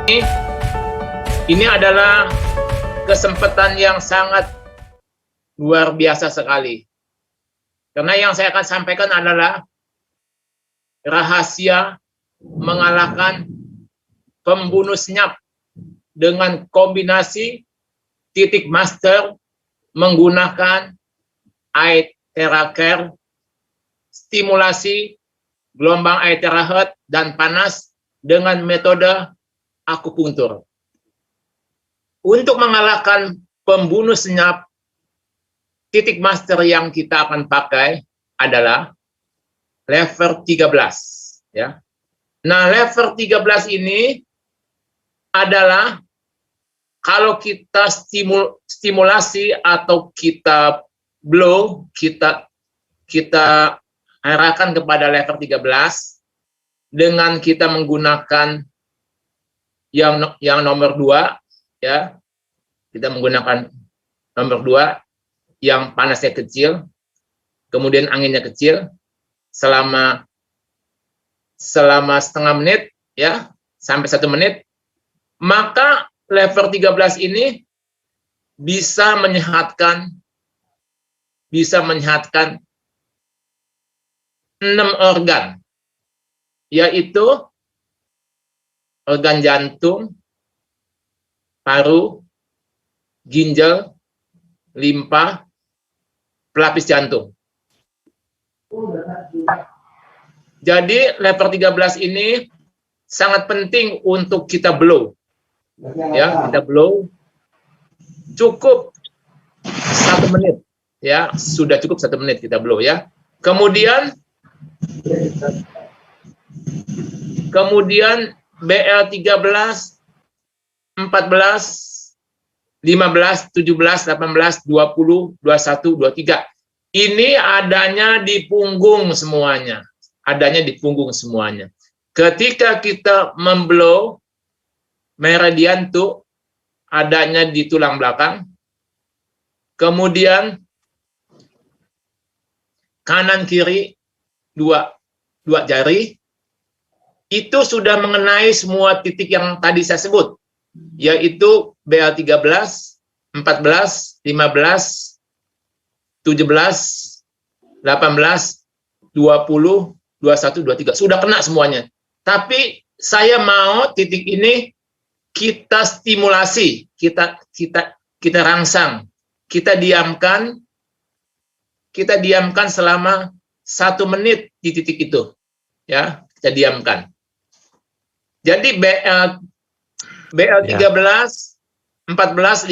Ini adalah kesempatan yang sangat luar biasa sekali. Karena yang saya akan sampaikan adalah rahasia mengalahkan pembunuh senyap dengan kombinasi titik master menggunakan eye theracare, stimulasi gelombang eye terahertz dan panas dengan metode akupunktur. Untuk mengalahkan pembunuh senyap, titik master yang kita akan pakai adalah lever 13. Ya. Nah, lever 13 ini adalah kalau kita stimulasi atau kita blow, kita arahkan kepada lever 13 dengan kita menggunakan yang nomor 2, ya, kita menggunakan nomor 2 yang panasnya kecil, kemudian anginnya kecil selama setengah menit, ya, sampai 1 menit, maka lever 13 ini bisa menyehatkan 6 organ, yaitu organ jantung, paru, ginjal, limpa, pelapis jantung. Jadi lever 13 ini sangat penting untuk kita blow. Ya, kita blow cukup 1 menit. Ya, sudah cukup 1 menit kita blow ya. Kemudian BL 13, 14, 15, 17, 18, 20, 21, 23. Ini adanya di punggung semuanya. Ketika kita memblow meridian tuh adanya di tulang belakang. Kemudian kanan kiri dua jari itu sudah mengenai semua titik yang tadi saya sebut, yaitu BL 13, 14, 15, 17, 18, 20, 21, 23. Sudah kena semuanya. Tapi saya mau titik ini kita stimulasi, kita rangsang, kita diamkan selama 1 menit di titik itu, ya, kita diamkan. Jadi BL 13, 14, 15,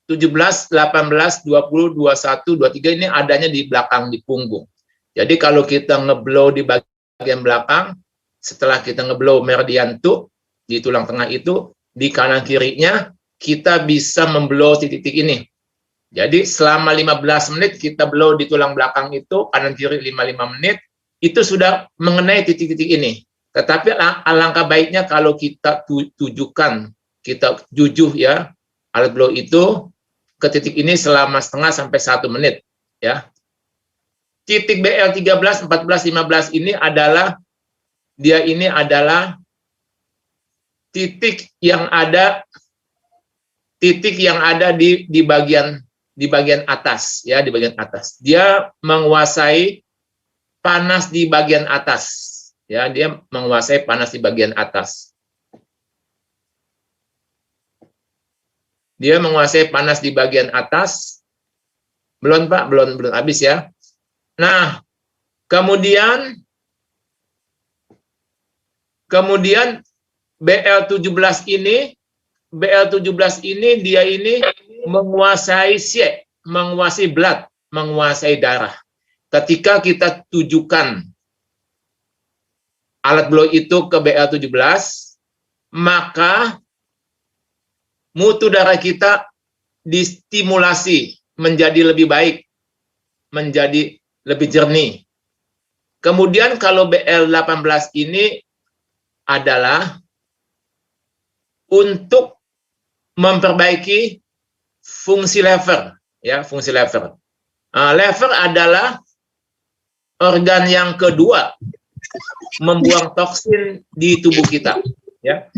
17, 18, 20, 21, 23 ini adanya di belakang, di punggung. Jadi kalau kita ngeblow di bagian belakang, setelah kita ngeblow meridian tuh di tulang tengah itu, di kanan kirinya kita bisa memblow titik-titik ini. Jadi selama 15 menit kita blow di tulang belakang itu, kanan kiri 5 menit, itu sudah mengenai titik-titik ini. Tetapi alangkah baiknya kalau kita tujukan, kita jujuh ya, alat blow itu ke titik ini selama setengah sampai 1 menit. Ya. Titik BL 13, 14, 15 ini adalah titik yang ada di bagian atas, ya, di bagian atas. Dia menguasai panas di bagian atas, ya, dia menguasai panas di bagian atas. Dia menguasai panas di bagian atas. Belum, Pak, belum habis ya. Nah, kemudian BL 17 ini dia ini menguasai blood, menguasai darah. Ketika kita tujukan alat blow itu ke BL 17, maka mutu darah kita distimulasi menjadi lebih baik, menjadi lebih jernih. Kemudian kalau BL 18 ini adalah untuk memperbaiki fungsi lever, ya, fungsi lever. Lever adalah organ yang kedua membuang toksin di tubuh kita, ya.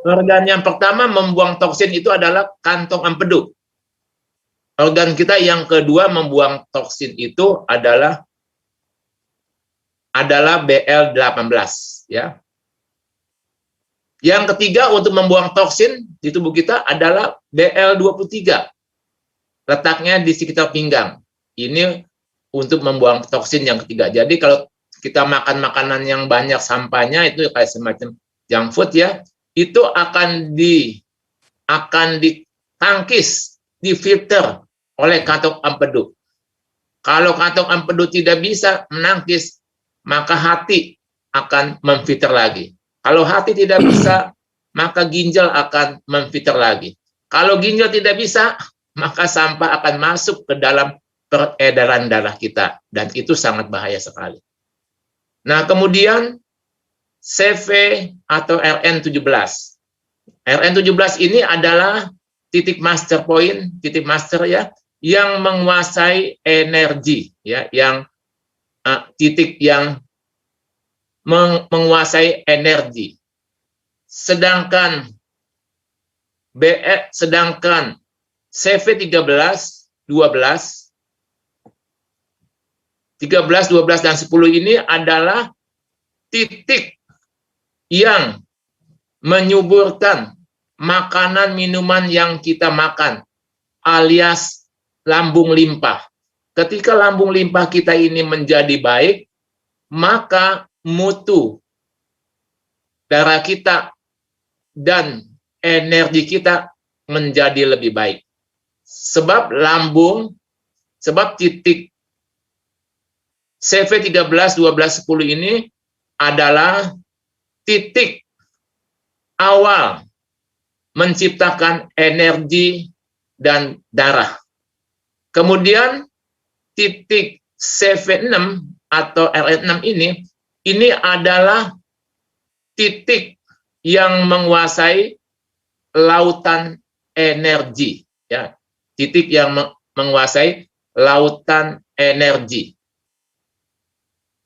Organ yang pertama membuang toksin itu adalah kantong empedu. Organ kita yang kedua membuang toksin itu adalah BL18 ya. Yang ketiga untuk membuang toksin di tubuh kita adalah BL23. Letaknya di sekitar pinggang. Ini untuk membuang toksin yang ketiga. Jadi kalau kita makan makanan yang banyak sampahnya itu kayak semacam junk food ya, itu akan ditangkis, difilter oleh kantong empedu. Kalau kantong empedu tidak bisa menangkis, maka hati akan memfilter lagi. Kalau hati tidak bisa, maka ginjal akan memfilter lagi. Kalau ginjal tidak bisa, maka sampah akan masuk ke dalam peredaran darah kita. Dan itu sangat bahaya sekali. Nah, kemudian CV atau RN17. RN17 ini adalah titik master point, titik master ya, yang menguasai energi ya, yang titik yang menguasai energi. Sedangkan CV 13, 12, dan 10 ini adalah titik yang menyuburkan makanan minuman yang kita makan, alias lambung limpah. Ketika lambung limpah kita ini menjadi baik, maka mutu darah kita dan energi kita menjadi lebih baik. Sebab titik CV 13, 12, 10 ini adalah titik awal menciptakan energi dan darah. Kemudian titik CV6 atau RN6 ini adalah titik yang menguasai lautan energi ya, titik yang menguasai lautan energi.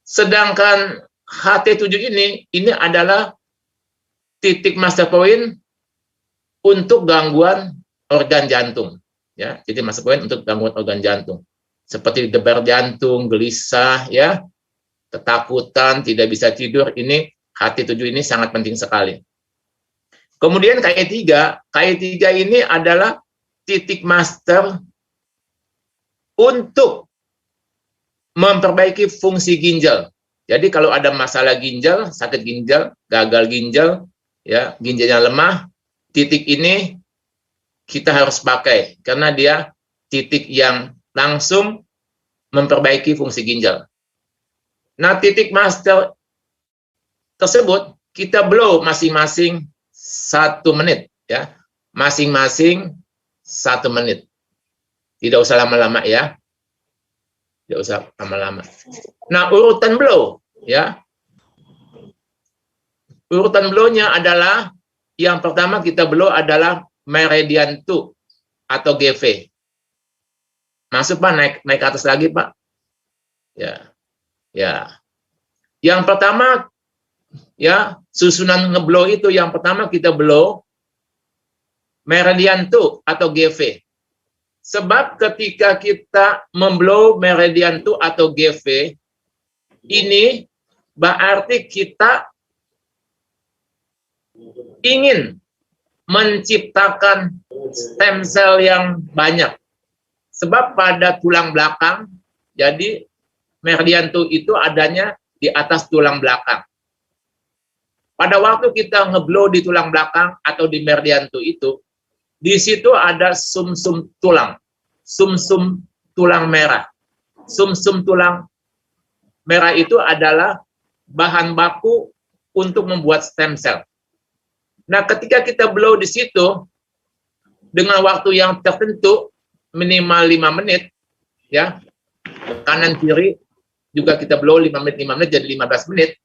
Sedangkan HT7 ini adalah titik master point untuk gangguan organ jantung ya, titik master point untuk gangguan organ jantung seperti debar jantung, gelisah ya, ketakutan, tidak bisa tidur. Ini HT7 ini sangat penting sekali. Kemudian KE3 ini adalah titik master untuk memperbaiki fungsi ginjal. Jadi kalau ada masalah ginjal, sakit ginjal, gagal ginjal, ya, ginjalnya lemah, titik ini kita harus pakai karena dia titik yang langsung memperbaiki fungsi ginjal. Nah, titik master tersebut kita blow masing-masing 1 menit, ya, masing-masing 1 menit. Tidak usah lama-lama ya. Tidak usah lama-lama. Nah, urutan blow ya. Urutan blow-nya adalah yang pertama kita blow adalah meridian 2 atau GV. Masuk Pak, naik ke atas lagi Pak. Ya. Ya. Yang pertama ya, susunan ngeblow itu yang pertama kita blow meridian 2 atau GV. Sebab ketika kita memblow meridian 2 atau GV, ini berarti kita ingin menciptakan stem cell yang banyak. Sebab pada tulang belakang, jadi meridian 2 itu adanya di atas tulang belakang. Pada waktu kita ngeblow di tulang belakang atau di meridian 2 itu, di situ ada sumsum tulang, sumsum tulang merah. Sumsum tulang merah itu adalah bahan baku untuk membuat stem cell. Nah, ketika kita blow di situ dengan waktu yang tertentu minimal 5 menit, ya, kanan kiri juga kita blow 5 menit jadi 15 menit.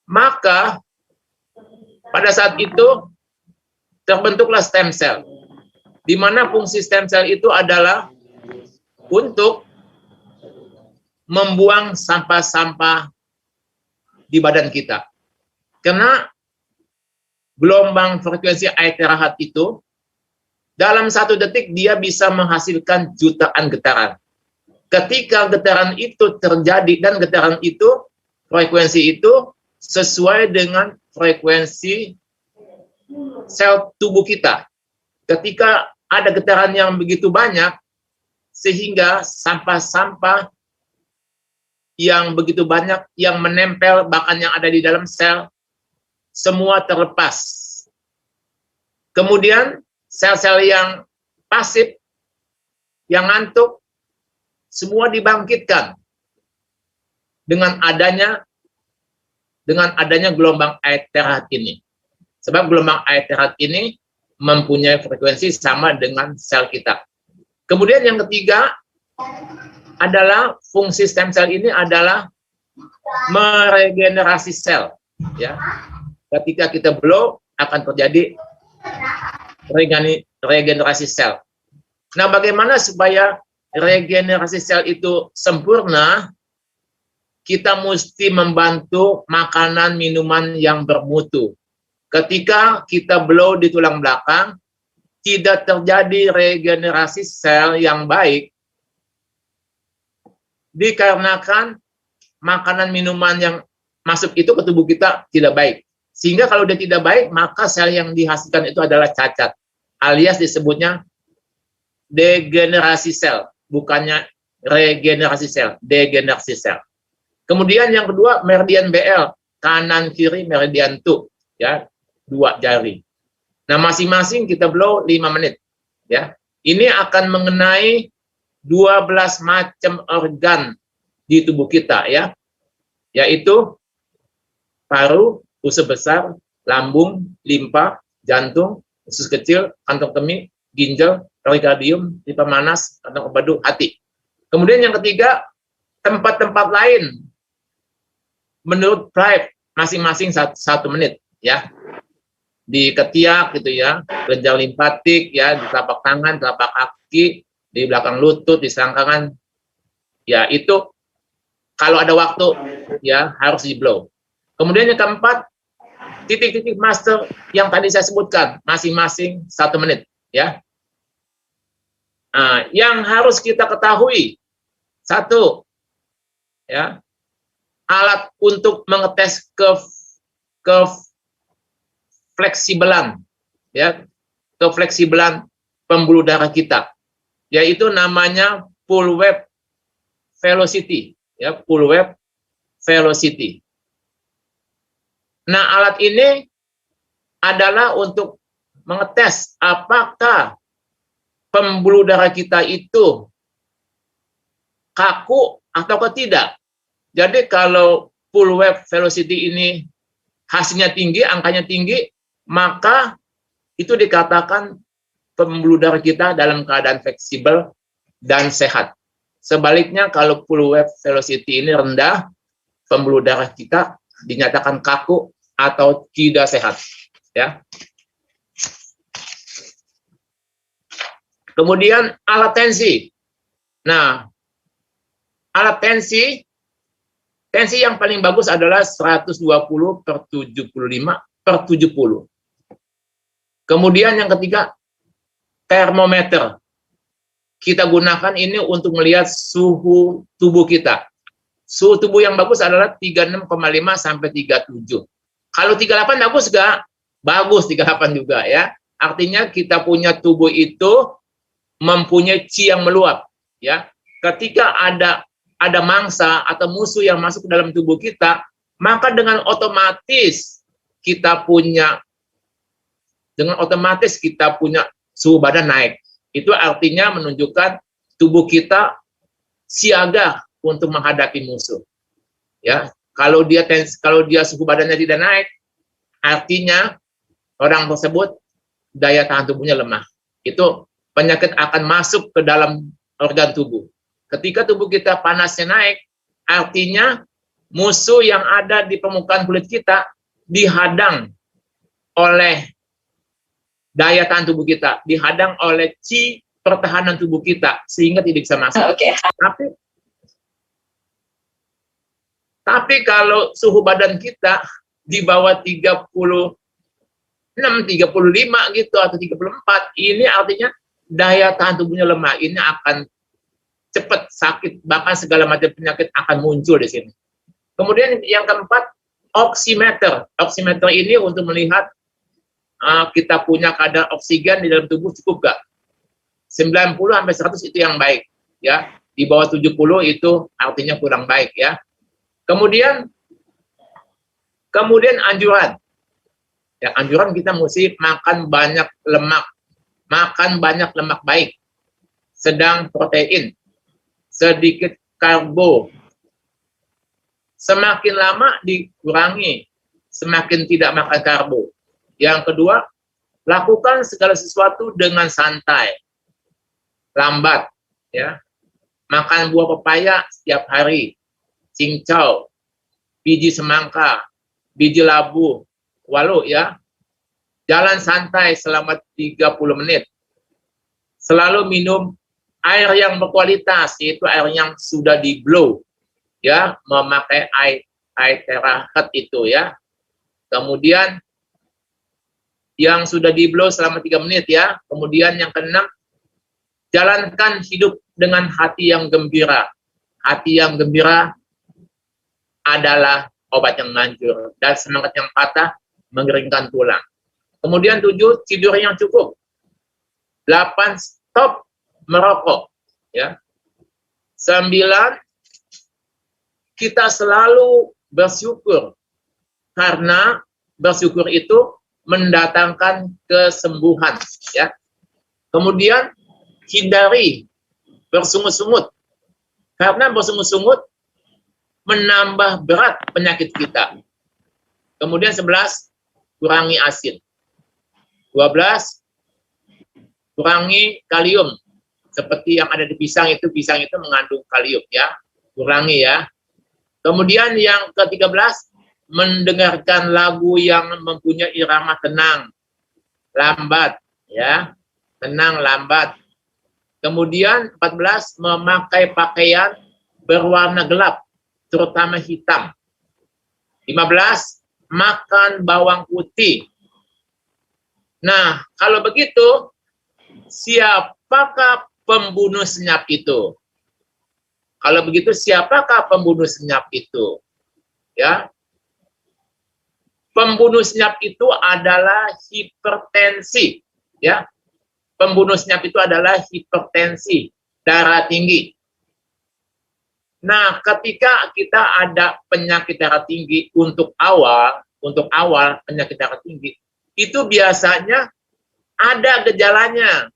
Maka pada saat itu terbentuklah stem cell, di mana fungsi stem cell itu adalah untuk membuang sampah-sampah di badan kita. Karena pada saat gelombang frekuensi air terahat itu, dalam 1 detik dia bisa menghasilkan jutaan getaran. Ketika getaran itu terjadi dan getaran itu, frekuensi itu sesuai dengan frekuensi sel tubuh kita. Ketika ada getaran yang begitu banyak, sehingga sampah-sampah yang begitu banyak yang menempel bahkan yang ada di dalam sel semua terlepas. Kemudian sel-sel yang pasif, yang ngantuk, semua dibangkitkan dengan adanya gelombang air terahat ini. Sebab gelombang air terahat ini mempunyai frekuensi sama dengan sel kita. Kemudian yang ketiga adalah fungsi stem cell ini adalah meregenerasi sel. Ya, ketika kita blow akan terjadi regenerasi sel. Nah, bagaimana supaya regenerasi sel itu sempurna? Kita mesti membantu makanan minuman yang bermutu. Ketika kita blow di tulang belakang, tidak terjadi regenerasi sel yang baik, dikarenakan makanan minuman yang masuk itu ke tubuh kita tidak baik. Sehingga kalau dia tidak baik, maka sel yang dihasilkan itu adalah cacat. Alias disebutnya degenerasi sel, bukannya regenerasi sel, degenerasi sel. Kemudian yang kedua, meridian BL, kanan kiri meridian tuh, ya, 2 jari. Nah, masing-masing kita blow 5 menit, ya. Ini akan mengenai 12 macam organ di tubuh kita, ya. Yaitu paru, usus besar, lambung, limpa, jantung, usus kecil, kantong kemih, ginjal, perikardium, limpa manas, kantong empedu, hati. Kemudian yang ketiga, tempat-tempat lain menurut Clive masing-masing 1 menit, ya. Di ketiak gitu ya, kelenjar limpatik ya, di telapak tangan, telapak kaki, di belakang lutut, di selangkangan. Ya, itu kalau ada waktu ya harus di blow. Kemudian yang keempat, titik-titik master yang tadi saya sebutkan, masing-masing 1 menit ya. Nah, yang harus kita ketahui, 1 ya, alat untuk mengetes ke fleksibelan ya, kefleksibelan pembuluh darah kita, yaitu namanya pull web velocity ya, pull web velocity. Nah, alat ini adalah untuk mengetes apakah pembuluh darah kita itu kaku atau tidak. Jadi kalau pull web velocity ini hasilnya tinggi, angkanya tinggi, maka itu dikatakan pembuluh darah kita dalam keadaan fleksibel dan sehat. Sebaliknya kalau pull web velocity ini rendah, pembuluh darah kita dinyatakan kaku atau tidak sehat. Ya. Kemudian alat tensi. Nah, alat tensi yang paling bagus adalah 120/75/70. Kemudian yang ketiga, termometer. Kita gunakan ini untuk melihat suhu tubuh kita. Suhu tubuh yang bagus adalah 36,5 sampai 37. Kalau 38 bagus nggak? Bagus 38 juga ya. Artinya kita punya tubuh itu mempunyai qi yang meluap ya. Ketika ada mangsa atau musuh yang masuk ke dalam tubuh kita, maka dengan otomatis kita punya suhu badan naik. Itu artinya menunjukkan tubuh kita siaga untuk menghadapi musuh. Ya, kalau dia suhu badannya tidak naik, artinya orang tersebut daya tahan tubuhnya lemah. Itu penyakit akan masuk ke dalam organ tubuh. Ketika tubuh kita panasnya naik, artinya musuh yang ada di permukaan kulit kita dihadang oleh daya tahan tubuh kita, dihadang oleh qi pertahanan tubuh kita, sehingga tidak bisa masuk. Okay. Tapi kalau suhu badan kita di bawah 36 35 gitu atau 34. Ini artinya daya tahan tubuhnya lemah. Ini akan cepat sakit, bahkan segala macam penyakit akan muncul di sini. Kemudian yang keempat, oximeter. Oximeter ini untuk melihat kita punya kadar oksigen di dalam tubuh cukup gak? 90 sampai 100 itu yang baik, ya. Di bawah 70 itu artinya kurang baik, ya. Kemudian anjuran. Ya, anjuran kita mesti makan banyak lemak. Makan banyak lemak baik. Sedang protein. Sedikit karbo. Semakin lama dikurangi. Semakin tidak makan karbo. Yang kedua, lakukan segala sesuatu dengan santai, lambat, ya. Makan buah pepaya setiap hari, cincau, biji semangka, biji labu, walu, ya. Jalan santai selama 30 menit. Selalu minum air yang berkualitas, yaitu air yang sudah di blow, ya, memakai air terahet itu, ya. Kemudian yang sudah di blow selama 3 menit, ya. Kemudian yang keenam, jalankan hidup dengan hati yang gembira. Hati yang gembira adalah obat yang manjur, dan semangat yang patah mengeringkan tulang. Kemudian 7, tidur yang cukup. 8, stop merokok, ya. 9, kita selalu bersyukur, karena bersyukur itu mendatangkan kesembuhan, ya. Kemudian hindari bersungut-sungut, karena bersungut-sungut menambah berat penyakit kita. Kemudian 11, kurangi asin. 12, kurangi kalium. Seperti yang ada di pisang itu mengandung kalium, ya. Kurangi, ya. Kemudian yang ke-13, mendengarkan lagu yang mempunyai irama tenang, lambat, ya. Tenang, lambat. Kemudian 14, memakai pakaian berwarna gelap, terutama hitam. 15, makan bawang putih. Nah, kalau begitu, siapakah pembunuh senyap itu? Kalau begitu, siapakah pembunuh senyap itu? Ya. Pembunuh senyap itu adalah hipertensi, ya. Pembunuh senyap itu adalah hipertensi, darah tinggi. Nah, ketika kita ada penyakit darah tinggi untuk awal penyakit darah tinggi, itu biasanya ada gejalanya.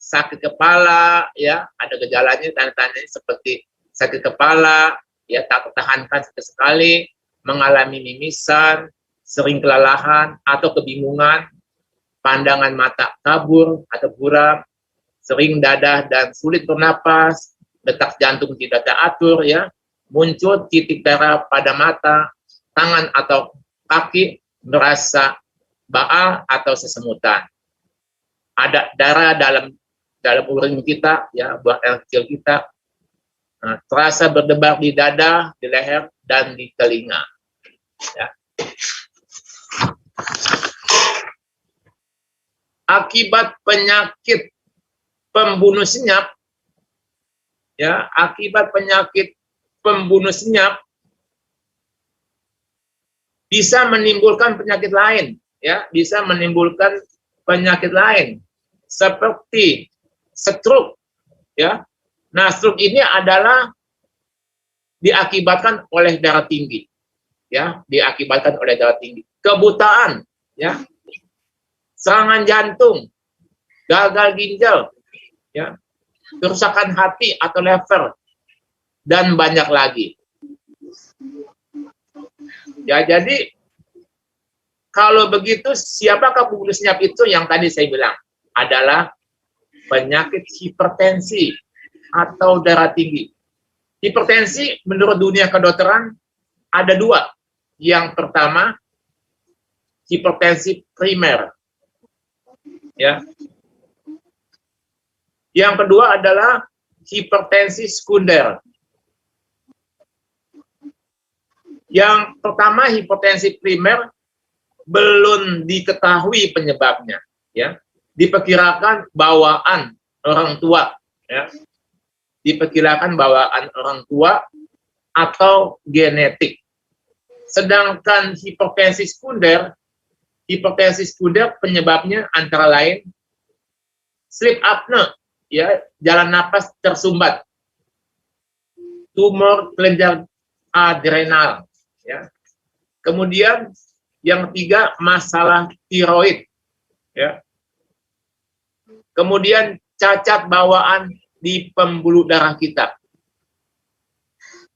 Sakit kepala, ya, ada gejalanya, tanda-tandanya seperti sakit kepala, ya, tak tertahankan sekali, mengalami mimisan, sering kelelahan atau kebingungan, pandangan mata kabur atau buram, sering dadah dan sulit bernapas, detak jantung tidak teratur, ya, muncul titik darah pada mata, tangan atau kaki, merasa baal atau sesemutan. Ada darah dalam urin kita, ya, buang air kecil kita, terasa berdebar di dada, di leher, dan di telinga. Ya. Akibat penyakit pembunuh senyap, ya, akibat penyakit pembunuh senyap bisa menimbulkan penyakit lain, ya, bisa menimbulkan penyakit lain seperti stroke, ya. Nah, stroke ini adalah diakibatkan oleh darah tinggi, ya, diakibatkan oleh darah tinggi, kebutaan, ya, serangan jantung, gagal ginjal, ya, kerusakan hati atau lever, dan banyak lagi. Ya, jadi kalau begitu, siapakah pembunuh senyap itu? Yang tadi saya bilang adalah penyakit hipertensi atau darah tinggi. Hipertensi menurut dunia kedokteran ada 2. Yang pertama, hipertensi primer, ya. Yang kedua adalah hipertensi sekunder. Yang pertama, hipertensi primer, belum diketahui penyebabnya, ya. Diperkirakan bawaan orang tua, ya. Diperkirakan bawaan orang tua atau genetik. Sedangkan hipertensi sekunder penyebabnya antara lain sleep apnea, ya, jalan napas tersumbat, tumor kelenjar adrenal, ya. Kemudian yang ketiga masalah tiroid, ya. Kemudian cacat bawaan di pembuluh darah kita.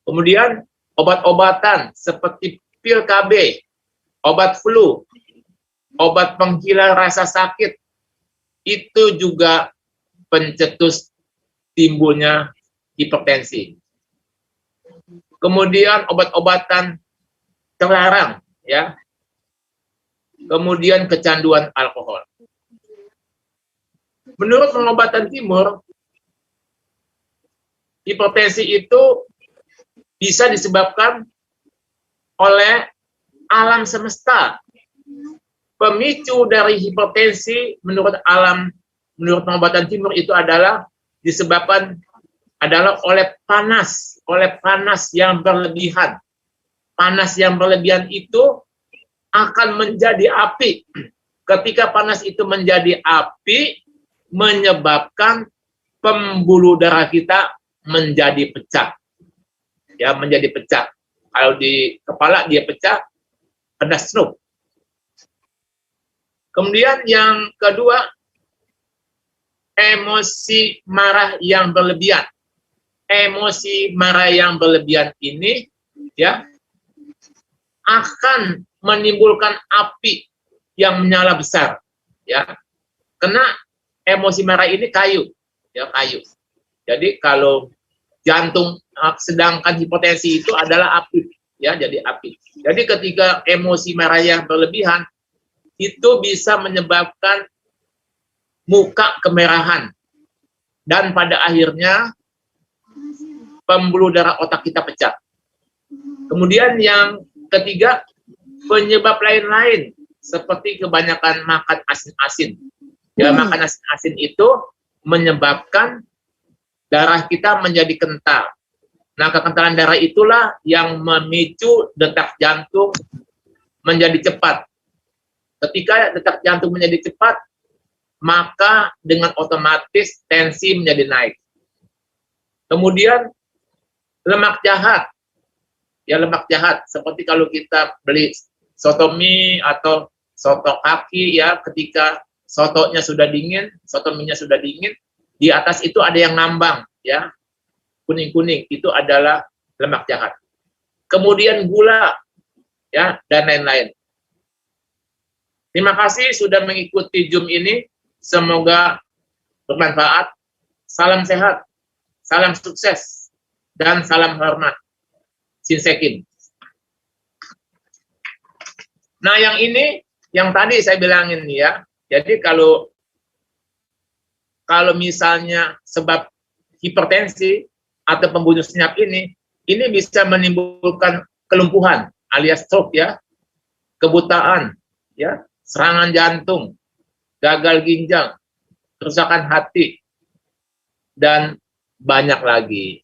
Kemudian obat-obatan seperti pil KB, obat flu, obat penghilang rasa sakit, itu juga pencetus timbulnya hipertensi. Kemudian obat-obatan terlarang, ya. Kemudian kecanduan alkohol. Menurut pengobatan timur, hipertensi itu bisa disebabkan oleh alam semesta. Pemicu dari hipertensi menurut pengobatan timur itu adalah disebabkan oleh panas yang berlebihan. Panas yang berlebihan itu akan menjadi api. Ketika panas itu menjadi api, menyebabkan pembuluh darah kita menjadi pecah. Ya, menjadi pecah. Kalau di kepala dia pecah, ada stroke. Kemudian yang kedua, emosi marah yang berlebihan. Emosi marah yang berlebihan ini, ya, akan menimbulkan api yang menyala besar, ya. Karena emosi marah ini kayu, ya, kayu. Jadi kalau jantung, sedangkan hipertensi itu adalah api, ya, jadi api. Jadi ketika emosi marah yang berlebihan itu bisa menyebabkan muka kemerahan dan pada akhirnya pembuluh darah otak kita pecah. Kemudian yang ketiga, penyebab lain-lain seperti kebanyakan makan asin-asin. Ya, makan asin-asin itu menyebabkan darah kita menjadi kental. Nah, kekentalan darah itulah yang memicu detak jantung menjadi cepat. Ketika detak jantung menjadi cepat, maka dengan otomatis tensi menjadi naik. Kemudian lemak jahat. Ya, lemak jahat seperti kalau kita beli soto mie atau soto kaki, ya, ketika sotonya sudah dingin, soto mie-nya sudah dingin, di atas itu ada yang ngambang, ya, kuning-kuning, itu adalah lemak jahat. Kemudian gula, ya, dan lain-lain. Terima kasih sudah mengikuti Zoom ini, semoga bermanfaat. Salam sehat, salam sukses, dan salam hormat. Sinsekin. Nah, yang ini, yang tadi saya bilangin, ya. Jadi kalau misalnya sebab hipertensi atau pembunuh senyap ini bisa menimbulkan kelumpuhan alias stroke, ya, kebutaan, ya, serangan jantung, gagal ginjal, kerusakan hati, dan banyak lagi.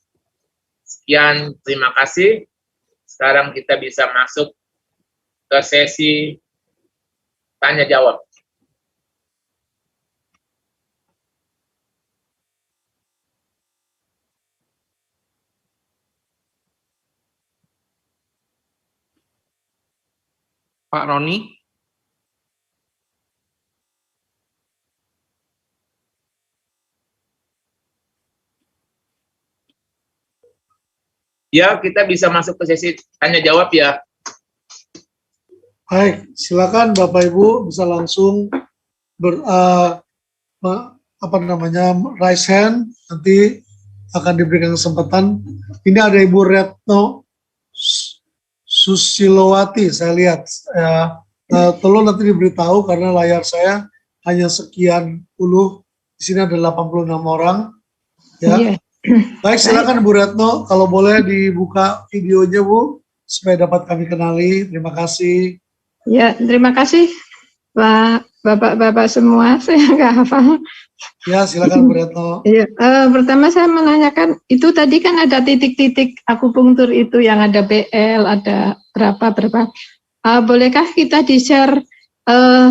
Sekian, terima kasih. Sekarang kita bisa masuk ke sesi tanya jawab. Pak Roni. Ya, kita bisa masuk ke sesi tanya jawab, ya. Baik, silakan Bapak Ibu bisa langsung raise hand, nanti akan diberikan kesempatan. Ini ada Ibu Retno Susilowati, saya lihat. Tolong nanti diberitahu karena layar saya hanya sekian puluh, di sini ada 86 orang. Ya. Yeah. Baik, silakan Bu Retno, kalau boleh dibuka videonya, Bu, supaya dapat kami kenali. Terima kasih. Ya, terima kasih Pak, Bapak-bapak semua. Saya nggak hafal. Ya, silakan Bu Retno. Ya, pertama saya menanyakan, itu tadi kan ada titik-titik akupunktur itu yang ada BL, ada berapa. Bolehkah kita di-share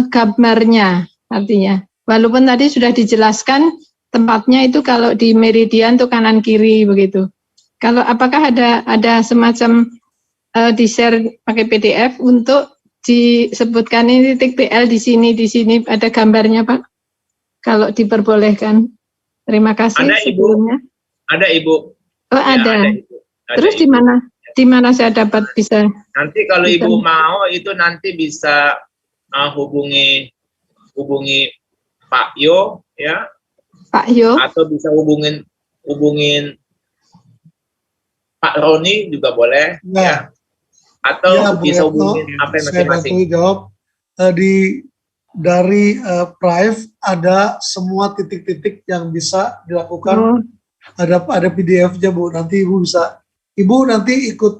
gambarnya artinya? Walaupun tadi sudah dijelaskan tempatnya itu kalau di meridian tuh kanan kiri begitu. Kalau apakah ada semacam di-share pakai PDF untuk disebutkan ini titik BL di sini ada gambarnya Pak? Kalau diperbolehkan. Terima kasih Ada, Ibu. sebelumnya. Ada Ibu. Oh, Ya, ada. Ibu. Ada, Terus Ibu. di mana? Di mana saya dapat bisa? Nanti kalau Bisa. Ibu mau itu nanti bisa hubungi Pak Yo ya, Pak Yo. atau bisa hubungin Pak Roni juga boleh ya. Atau Ya, Bu bisa Retno, hubungin apa yang saya masing-masing. bantu jawab. Dari Prive ada semua titik-titik yang bisa dilakukan. Oh, Ada PDF-nya Bu. Nanti Ibu bisa. Ibu nanti ikut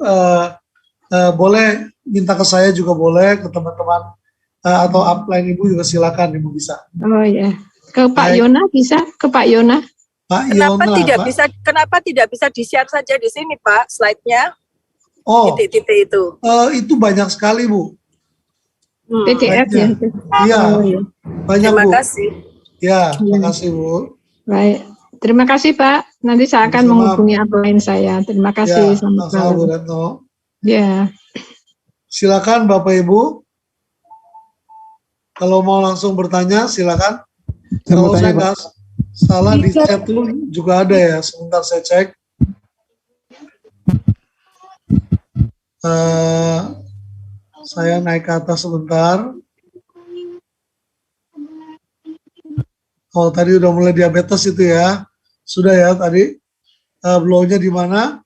boleh minta ke saya juga boleh, ke teman-teman atau upline Ibu juga silakan Ibu bisa. oh ya. Ke Pak Baik. Yona bisa? Ke Pak Yona? Pak Kenapa Yona, tidak Pak. bisa? Kenapa tidak bisa di-share saja di sini, Pak? Slide-nya Oh, titik-titik itu. itu banyak sekali Bu. PDF ya? Iya, Oh, ya. banyak Terima Bu. kasih. Ya, terima kasih Bu. Baik. Terima kasih Pak. Nanti saya akan Sama-sama. menghubungi upline saya. Terima kasih. Ya, Selamat sama Bu malam. Retno. Ya. Silakan Bapak Ibu. Kalau mau langsung bertanya, silakan. Kalau saya nggak salah di chat tuh juga ada ya. Sebentar saya cek. Saya naik ke atas sebentar. Oh, tadi udah mulai diabetes itu ya. Sudah ya tadi. Blow-nya di mana?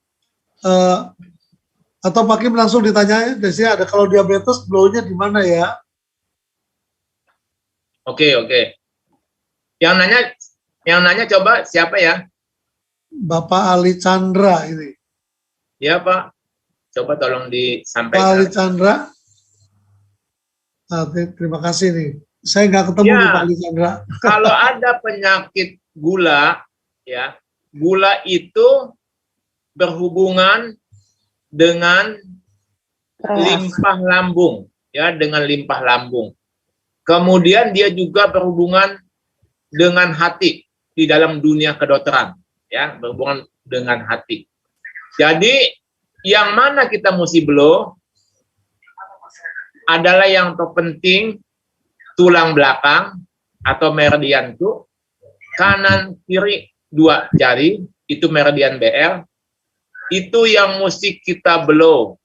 Atau Pak Kim langsung ditanya, di sini ada kalau diabetes blow-nya di mana ya? Oke. Yang nanya coba siapa ya? Bapak Ali Chandra ini. Ya Pak. Coba tolong Pak Ali disampaikan. Chandra. Terima kasih nih. Saya nggak ketemu Ya. nih Pak Ali Chandra. Kalau ada penyakit gula, ya, gula itu berhubungan dengan limpah lambung, ya, dengan limpah lambung. Kemudian dia juga berhubungan dengan hati di dalam dunia kedokteran, ya, berhubungan dengan hati. Jadi yang mana kita mesti blow adalah yang terpenting tulang belakang atau meridian itu kanan kiri 2 jari itu meridian BL itu yang mesti kita blow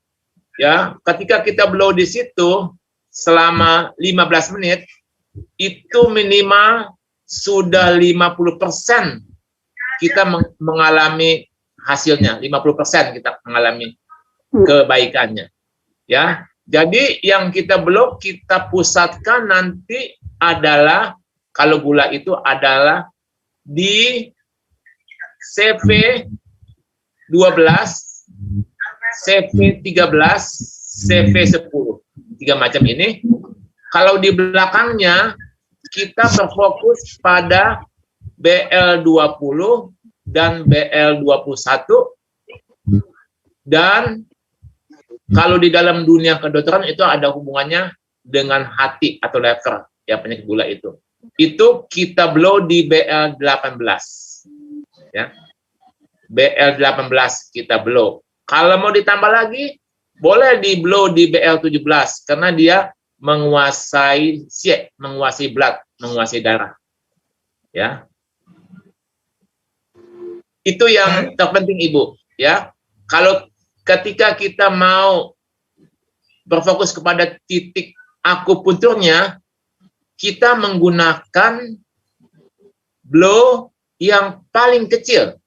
ya. Ketika kita blow di situ selama 15 menit itu minimal sudah 50% kita mengalami hasilnya, 50% kita mengalami kebaikannya ya. Jadi yang kita blow, kita pusatkan nanti adalah, kalau gula itu adalah di CV12, CV13, CV10. 3 macam ini. Kalau di belakangnya, kita berfokus pada BL20 dan BL21. Dan kalau di dalam dunia kedokteran itu ada hubungannya dengan hati atau lever, ya, penyakit gula itu. Itu kita blow di BL18. Ya. BL18 kita blow. Kalau mau ditambah lagi, boleh di blow di BL17 karena dia menguasai menguasai blood, menguasai darah. Ya. Itu yang terpenting Ibu, ya. Kalau ketika kita mau berfokus kepada titik akupunturnya, kita menggunakan blow yang paling kecil.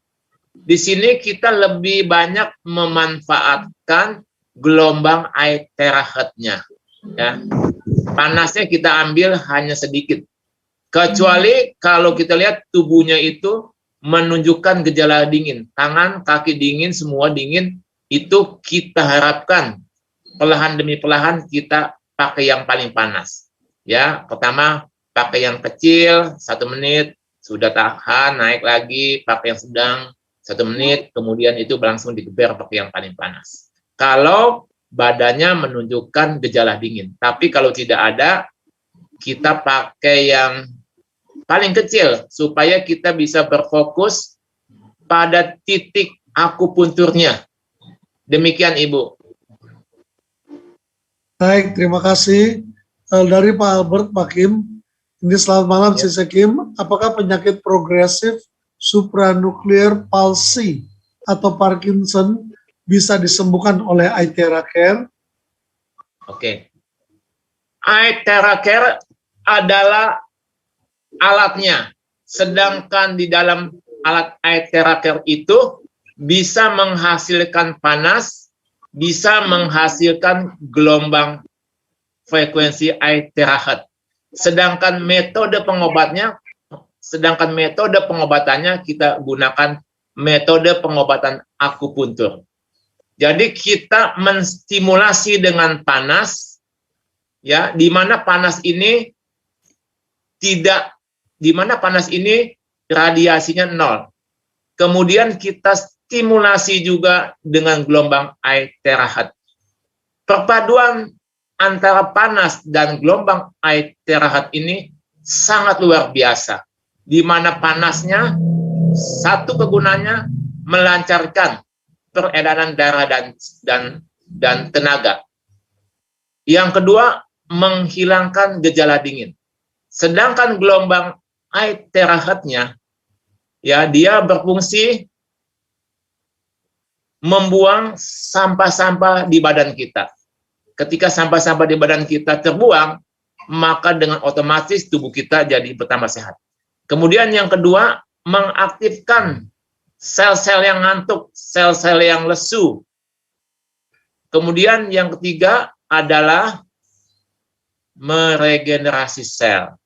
Di sini kita lebih banyak memanfaatkan gelombang air terakhirnya. Ya. Panasnya kita ambil hanya sedikit. Kecuali kalau kita lihat tubuhnya itu menunjukkan gejala dingin. Tangan, kaki dingin, semua dingin. Itu kita harapkan perlahan demi perlahan kita pakai yang paling panas. Ya, pertama pakai yang kecil 1 menit, sudah tahan, naik lagi, pakai yang sedang 1 menit, kemudian itu langsung digeber pakai yang paling panas. Kalau badannya menunjukkan gejala dingin, tapi kalau tidak ada, kita pakai yang paling kecil supaya kita bisa berfokus pada titik akupunturnya. Demikian Ibu. Baik, terima kasih. Dari Pak Albert, Pak Kim. Ini selamat malam, Ya. Sisa Kim. Apakah penyakit progresif supranuclear palsy atau Parkinson bisa disembuhkan oleh iTera Care? Oke. iTera Care adalah alatnya. Sedangkan di dalam alat iTera Care itu bisa menghasilkan panas, bisa menghasilkan gelombang frekuensi iTerahertz. Sedangkan metode pengobatannya kita gunakan metode pengobatan akupuntur. Jadi kita menstimulasi dengan panas, ya, di mana panas ini radiasinya 0. Kemudian kita stimulasi juga dengan gelombang iTerahertz. Perpaduan antara panas dan gelombang iTerahertz ini sangat luar biasa, di mana panasnya satu kegunaannya melancarkan peredaran darah dan tenaga. Yang kedua, menghilangkan gejala dingin. Sedangkan gelombang iTerahertz-nya, ya, dia berfungsi membuang sampah-sampah di badan kita. Ketika sampah-sampah di badan kita terbuang, maka dengan otomatis tubuh kita jadi bertambah sehat. Kemudian yang kedua, mengaktifkan sel-sel yang ngantuk, sel-sel yang lesu. Kemudian yang ketiga adalah meregenerasi sel.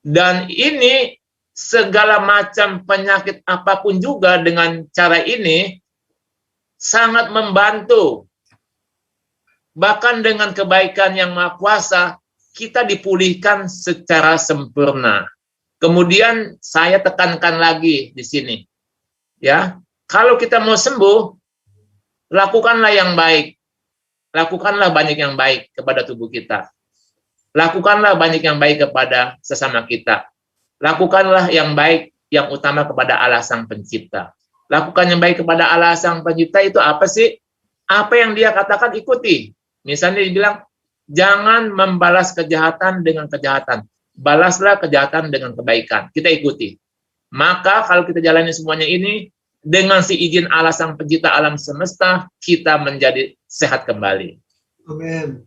Dan ini segala macam penyakit apapun juga dengan cara ini sangat membantu. Bahkan dengan kebaikan yang Maha Kuasa, kita dipulihkan secara sempurna. Kemudian saya tekankan lagi di sini. Ya, kalau kita mau sembuh, lakukanlah yang baik. Lakukanlah banyak yang baik kepada tubuh kita. Lakukanlah banyak yang baik kepada sesama kita. Lakukanlah yang baik yang utama kepada Allah Sang Pencipta. Lakukan yang baik kepada Allah Sang Pencipta itu apa sih? Apa yang dia katakan ikuti. Misalnya dibilang, jangan membalas kejahatan dengan kejahatan. Balaslah kejahatan dengan kebaikan. Kita ikuti. Maka kalau kita jalani semuanya ini, dengan si izin Allah Sang Pencipta alam semesta, kita menjadi sehat kembali. Amin.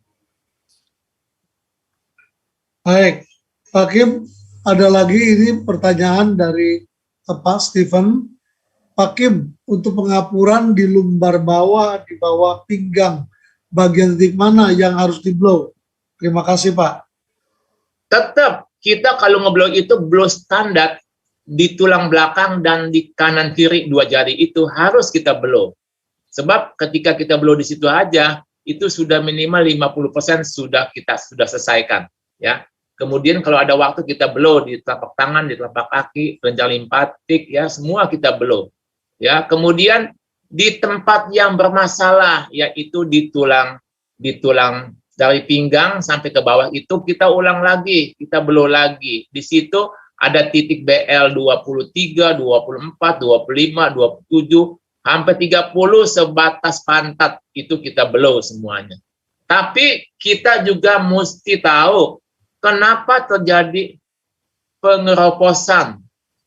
Baik, Pak Kim, ada lagi ini pertanyaan dari Pak Stephen. Pak Kim, untuk pengapuran di lumbar bawah, di bawah pinggang, bagian titik mana yang harus di-blow? Terima kasih, Pak. Tetap, kita kalau ngeblow itu blow standar di tulang belakang dan di kanan kiri 2 jari itu harus kita blow. Sebab ketika kita blow di situ aja, itu sudah minimal 50% sudah selesaikan. Ya. Kemudian kalau ada waktu kita blow di telapak tangan, di telapak kaki, kelenjar limpatik, ya semua kita blow. Ya, kemudian di tempat yang bermasalah, yaitu di tulang dari pinggang sampai ke bawah itu kita ulang lagi, kita blow lagi. Di situ ada titik BL 23, 24, 25, 27, sampai 30 sebatas pantat itu kita blow semuanya. Tapi kita juga mesti tahu kenapa terjadi pengeroposan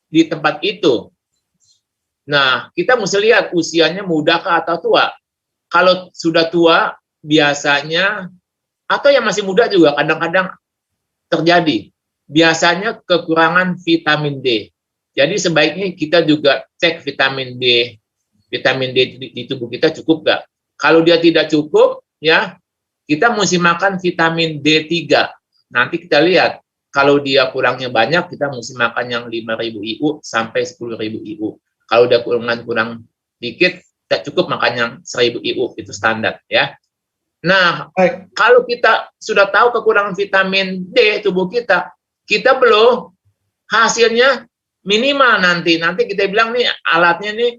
di tempat itu. Nah, kita mesti lihat usianya muda kah atau tua. Kalau sudah tua, biasanya, atau yang masih muda juga kadang-kadang terjadi. Biasanya kekurangan vitamin D. Jadi sebaiknya kita juga cek vitamin D. Vitamin D di tubuh kita cukup nggak? Kalau dia tidak cukup, ya kita mesti makan vitamin D3. Nanti kita lihat, kalau dia kurangnya banyak, kita mesti makan yang 5.000 IU sampai 10.000 IU. Kalau udah kurang dikit, tidak cukup makan yang 1.000 IU, itu standar ya. Nah, Baik. kalau kita sudah tahu kekurangan vitamin D tubuh kita belum hasilnya minimal nanti kita bilang nih alatnya nih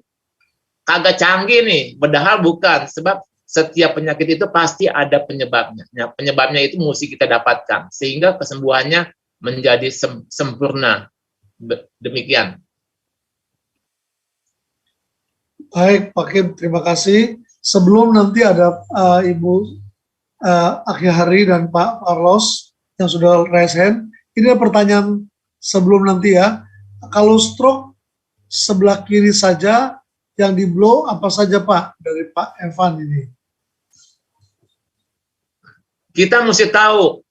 kagak canggih nih, padahal bukan, sebab setiap penyakit itu pasti ada penyebabnya. Nah, penyebabnya itu mesti kita dapatkan sehingga kesembuhannya menjadi sempurna. Demikian. Baik, Pak Kim, terima kasih. Sebelum nanti ada Ibu Akhyari dan Pak Carlos yang sudah raise hand, ini ada pertanyaan sebelum nanti ya. Kalau stroke sebelah kiri saja yang di blow apa saja Pak dari Pak Evan ini? Kita mesti tahu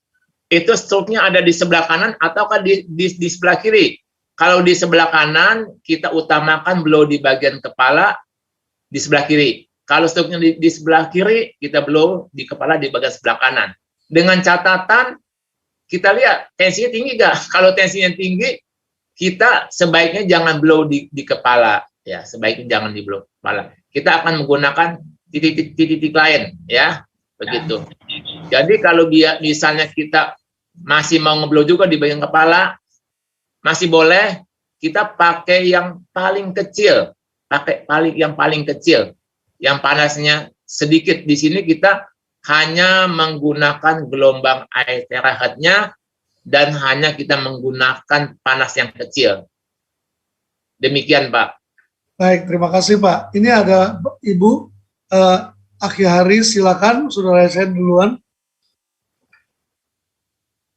itu stroke-nya ada di sebelah kanan ataukah di sebelah kiri. Kalau di sebelah kanan, kita utamakan blow di bagian kepala di sebelah kiri. Kalau stroke-nya di sebelah kiri, kita blow di kepala di bagian sebelah kanan. Dengan catatan, kita lihat tensinya tinggi nggak? Kalau tensinya tinggi, kita sebaiknya jangan blow di kepala. Ya, sebaiknya jangan di blow kepala. Kita akan menggunakan titik-titik lain, ya, begitu. Jadi kalau misalnya kita masih mau ngeblow juga di bagian kepala, masih boleh kita pakai yang paling kecil, yang paling kecil, yang panasnya sedikit. Di sini kita hanya menggunakan gelombang air terakhirnya dan hanya kita menggunakan panas yang kecil. Demikian, Pak. Baik, terima kasih Pak. Ini ada Ibu Akhyari, silakan, sudah raise hand duluan.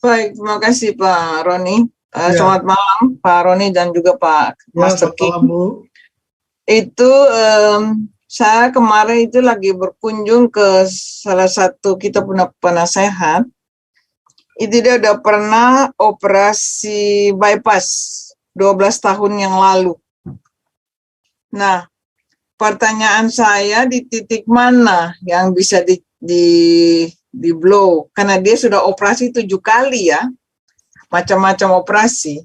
Baik, terima kasih Pak Roni. Ya. Selamat malam Pak Roni dan juga Pak Ya, Master selamat malam, King. Bu. Itu saya kemarin itu lagi berkunjung ke salah satu kita punya penasehat. Itu dia udah pernah operasi bypass 12 tahun yang lalu. Nah, pertanyaan saya di titik mana yang bisa di blow? Karena dia sudah operasi 7 kali ya, macam-macam operasi.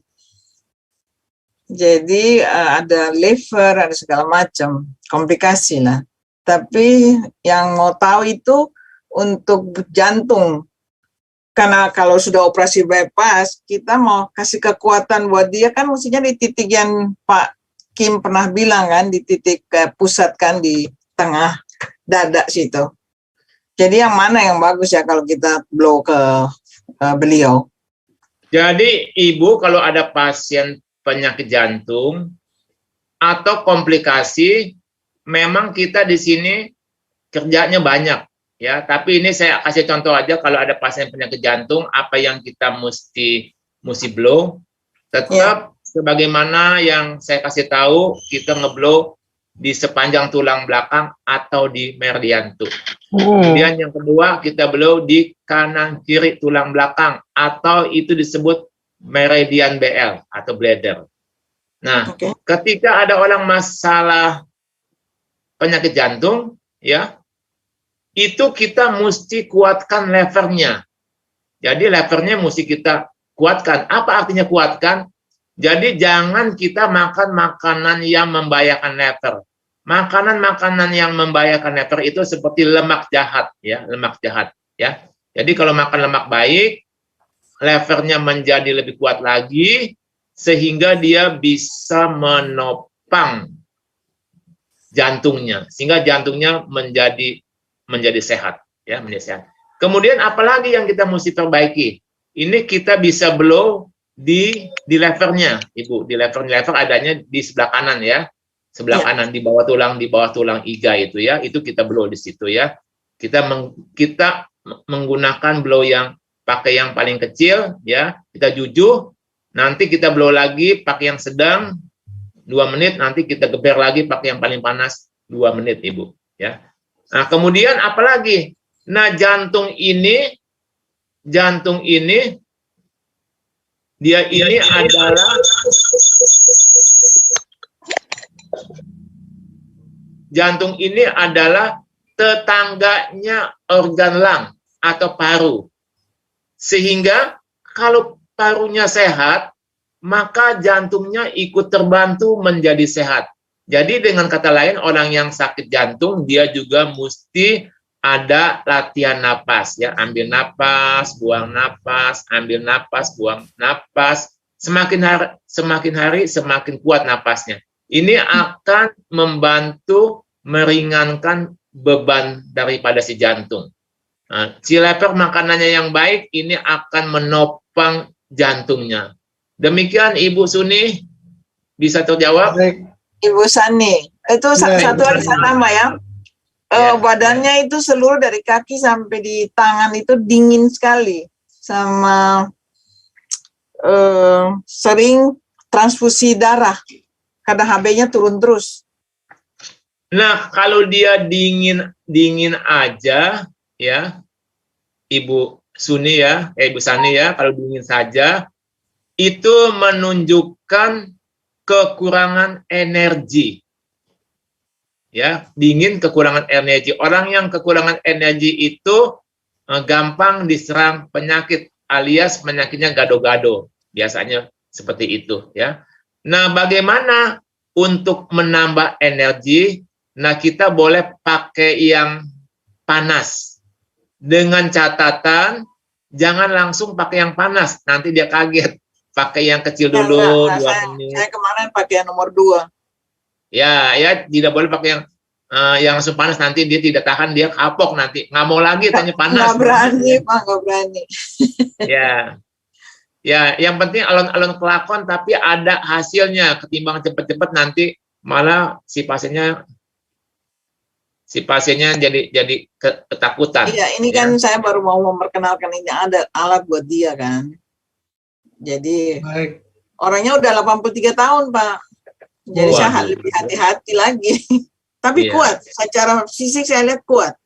Jadi ada liver, ada segala macam komplikasi lah. Tapi yang mau tahu itu untuk jantung. Karena kalau sudah operasi bypass, kita mau kasih kekuatan buat dia kan mestinya di titik yang Pak Kim pernah bilang kan, di titik pusat kan di tengah dada situ. Jadi yang mana yang bagus ya kalau kita blow ke beliau? Jadi Ibu kalau ada pasien penyakit jantung atau komplikasi, memang kita di sini kerjanya banyak ya. Tapi ini saya kasih contoh aja, kalau ada pasien penyakit jantung, apa yang kita mesti blow, tetap sebagaimana yang saya kasih tahu, kita ngeblow di sepanjang tulang belakang atau di meridian tuh. Kemudian yang kedua, kita blow di kanan kiri tulang belakang atau itu disebut meridian BL atau bladder. Nah, ketika ada orang masalah penyakit jantung, ya, itu kita mesti kuatkan levernya. Jadi levernya mesti kita kuatkan. Apa artinya kuatkan? Jadi jangan kita makan makanan yang membahayakan lever. Makanan-makanan yang membahayakan lever itu seperti lemak jahat, ya, lemak jahat, ya. Jadi kalau makan lemak baik, levernya menjadi lebih kuat lagi, sehingga dia bisa menopang jantungnya, sehingga jantungnya menjadi sehat, ya, menjadi sehat. Kemudian apalagi yang kita mesti perbaiki? Ini kita bisa blow di levernya, Ibu. Di lever adanya di sebelah kanan ya. Sebelah kanan di bawah tulang iga itu ya. Itu kita blow di situ ya. Kita menggunakan blow yang pakai yang paling kecil ya. Kita jujuh, nanti kita blow lagi pakai yang sedang 2 menit, nanti kita geber lagi pakai yang paling panas 2 menit, Ibu ya. Nah, kemudian apalagi? Nah, jantung ini dia ini adalah jantung ini adalah tetangganya organ lung atau paru. Sehingga kalau parunya sehat, maka jantungnya ikut terbantu menjadi sehat. Jadi dengan kata lain, orang yang sakit jantung dia juga mesti ada latihan napas ya, ambil napas, buang napas, ambil napas, buang napas. Semakin hari semakin kuat napasnya. Ini akan membantu meringankan beban daripada si jantung. Nah, cileper makanannya yang baik ini akan menopang jantungnya. Demikian Ibu Suni, bisa terjawab? Baik. Ibu Sani, itu satu lagi saya tambah ya. Badannya itu seluruh dari kaki sampai di tangan itu dingin sekali, sama sering transfusi darah karena HB-nya turun terus. Nah, kalau dia dingin aja ya, Ibu Suni ya, Ibu Sani ya, kalau dingin saja itu menunjukkan kekurangan energi. Ya, dingin kekurangan energi. Orang yang kekurangan energi itu gampang diserang penyakit alias penyakitnya gado-gado. Biasanya seperti itu ya. Nah, bagaimana untuk menambah energi? Nah, kita boleh pakai yang panas. Dengan catatan jangan langsung pakai yang panas, nanti dia kaget. Pakai yang kecil dulu 2 menit. Saya kemarin pakai yang nomor 2. Ya, tidak boleh pakai yang langsung panas, nanti dia tidak tahan, dia kapok nanti. Nggak mau lagi tanya panas. Nggak berani, Pak, nggak berani. Ya, yang penting alon-alon kelakon tapi ada hasilnya. Ketimbang cepet-cepet nanti malah si pasiennya jadi ketakutan. Iya, ini kan saya baru mau memperkenalkan ini ada alat buat dia kan. Jadi Baik. orangnya udah 83 tahun, Pak. Jadi saya lebih hati-hati lagi. Tapi kuat, secara fisik saya lihat kuat.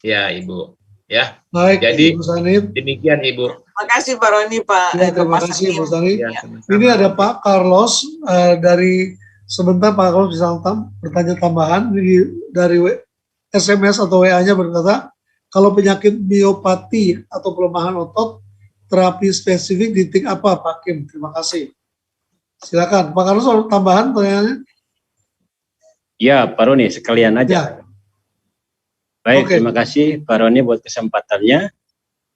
Ya, Ibu. Ya. Baik, jadi Ibu Sani. demikian, Ibu. Makasih Pak Roni, Pak. Ya, terima kasih, Ibu Sani. Ya, Ini ada Pak Carlos dari sebentar Pak Carlos bisa bertanya tambahan dari SMS atau WA-nya berkata, kalau penyakit miopati atau pelemahan otot, terapi spesifik di titik apa, Pak Kim? Terima kasih. Silakan, Pak Carlos, ada tambahan pertanyaannya? Ya, Pak Roni, sekalian aja. Baik, terima kasih Pak Roni buat kesempatannya.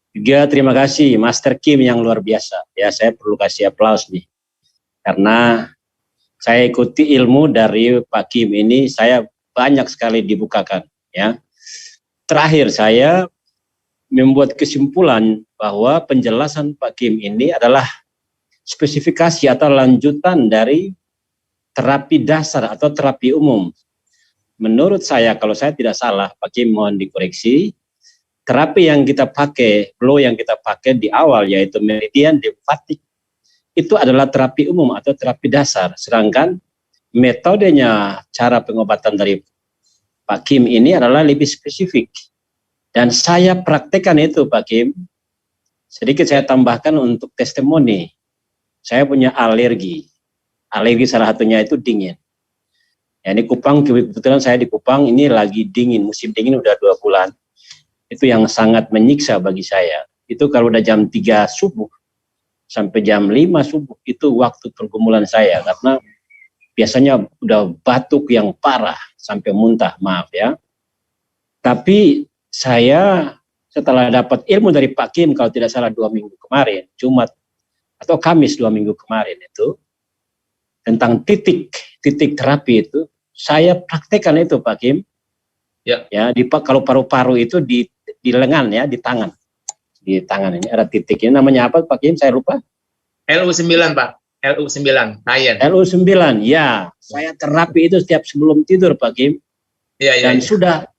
Juga terima kasih Master Kim yang luar biasa. Ya, saya perlu kasih aplaus nih. Karena saya ikuti ilmu dari Pak Kim ini, saya banyak sekali dibukakan. Ya, terakhir saya membuat kesimpulan bahwa penjelasan Pak Kim ini adalah spesifikasi atau lanjutan dari terapi dasar atau terapi umum. Menurut saya, kalau saya tidak salah, Pak Kim mohon dikoreksi, terapi yang kita pakai, flow yang kita pakai di awal, yaitu meridian limfatik, itu adalah terapi umum atau terapi dasar. Sedangkan metodenya, cara pengobatan dari Pak Kim ini adalah lebih spesifik. Dan saya praktekkan itu, Pak Kim. Sedikit saya tambahkan untuk testimoni. Saya punya alergi. Alergi salah satunya itu dingin. Ya, ini Kupang, kebetulan saya di Kupang, ini lagi dingin, musim dingin udah 2 bulan. Itu yang sangat menyiksa bagi saya. Itu kalau udah jam 3 subuh, sampai jam 5 subuh, itu waktu pergumulan saya. Karena biasanya udah batuk yang parah, sampai muntah, maaf ya. Tapi saya setelah dapat ilmu dari Pak Kim, kalau tidak salah 2 minggu kemarin, Jumat atau Kamis 2 minggu kemarin itu, tentang titik terapi itu, saya praktekkan itu Pak Kim. Ya, kalau paru-paru itu di lengan ya, di tangan ini ada titik. Ini namanya apa Pak Kim? Saya lupa. LU9 Pak, LU9, Tayen. LU9, ya. Saya terapi itu setiap sebelum tidur Pak Kim. Dan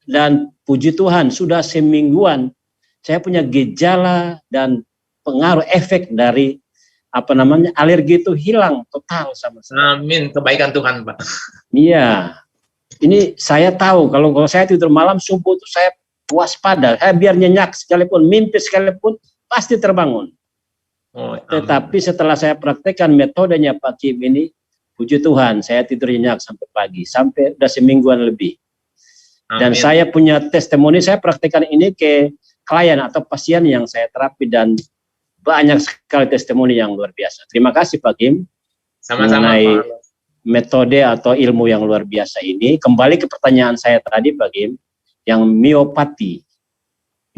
dan puji Tuhan sudah semingguan saya punya gejala dan pengaruh efek dari alergi itu hilang total sama saya. Amin, kebaikan Tuhan, Pak. Iya. Ini saya tahu kalau saya tidur malam subuh itu saya waspada. Saya biar nyenyak sekalipun, mimpi sekalipun pasti terbangun. Tetapi setelah saya praktekkan metodenya Pak Kim ini, puji Tuhan, saya tidur nyenyak sampai pagi, sampai udah semingguan lebih. Dan saya punya testimoni, saya praktekkan ini ke klien atau pasien yang saya terapi dan banyak sekali testimoni yang luar biasa. Terima kasih Pak Kim. Sama-sama mengenai metode atau ilmu yang luar biasa ini. Kembali ke pertanyaan saya tadi Pak Kim, yang miopati.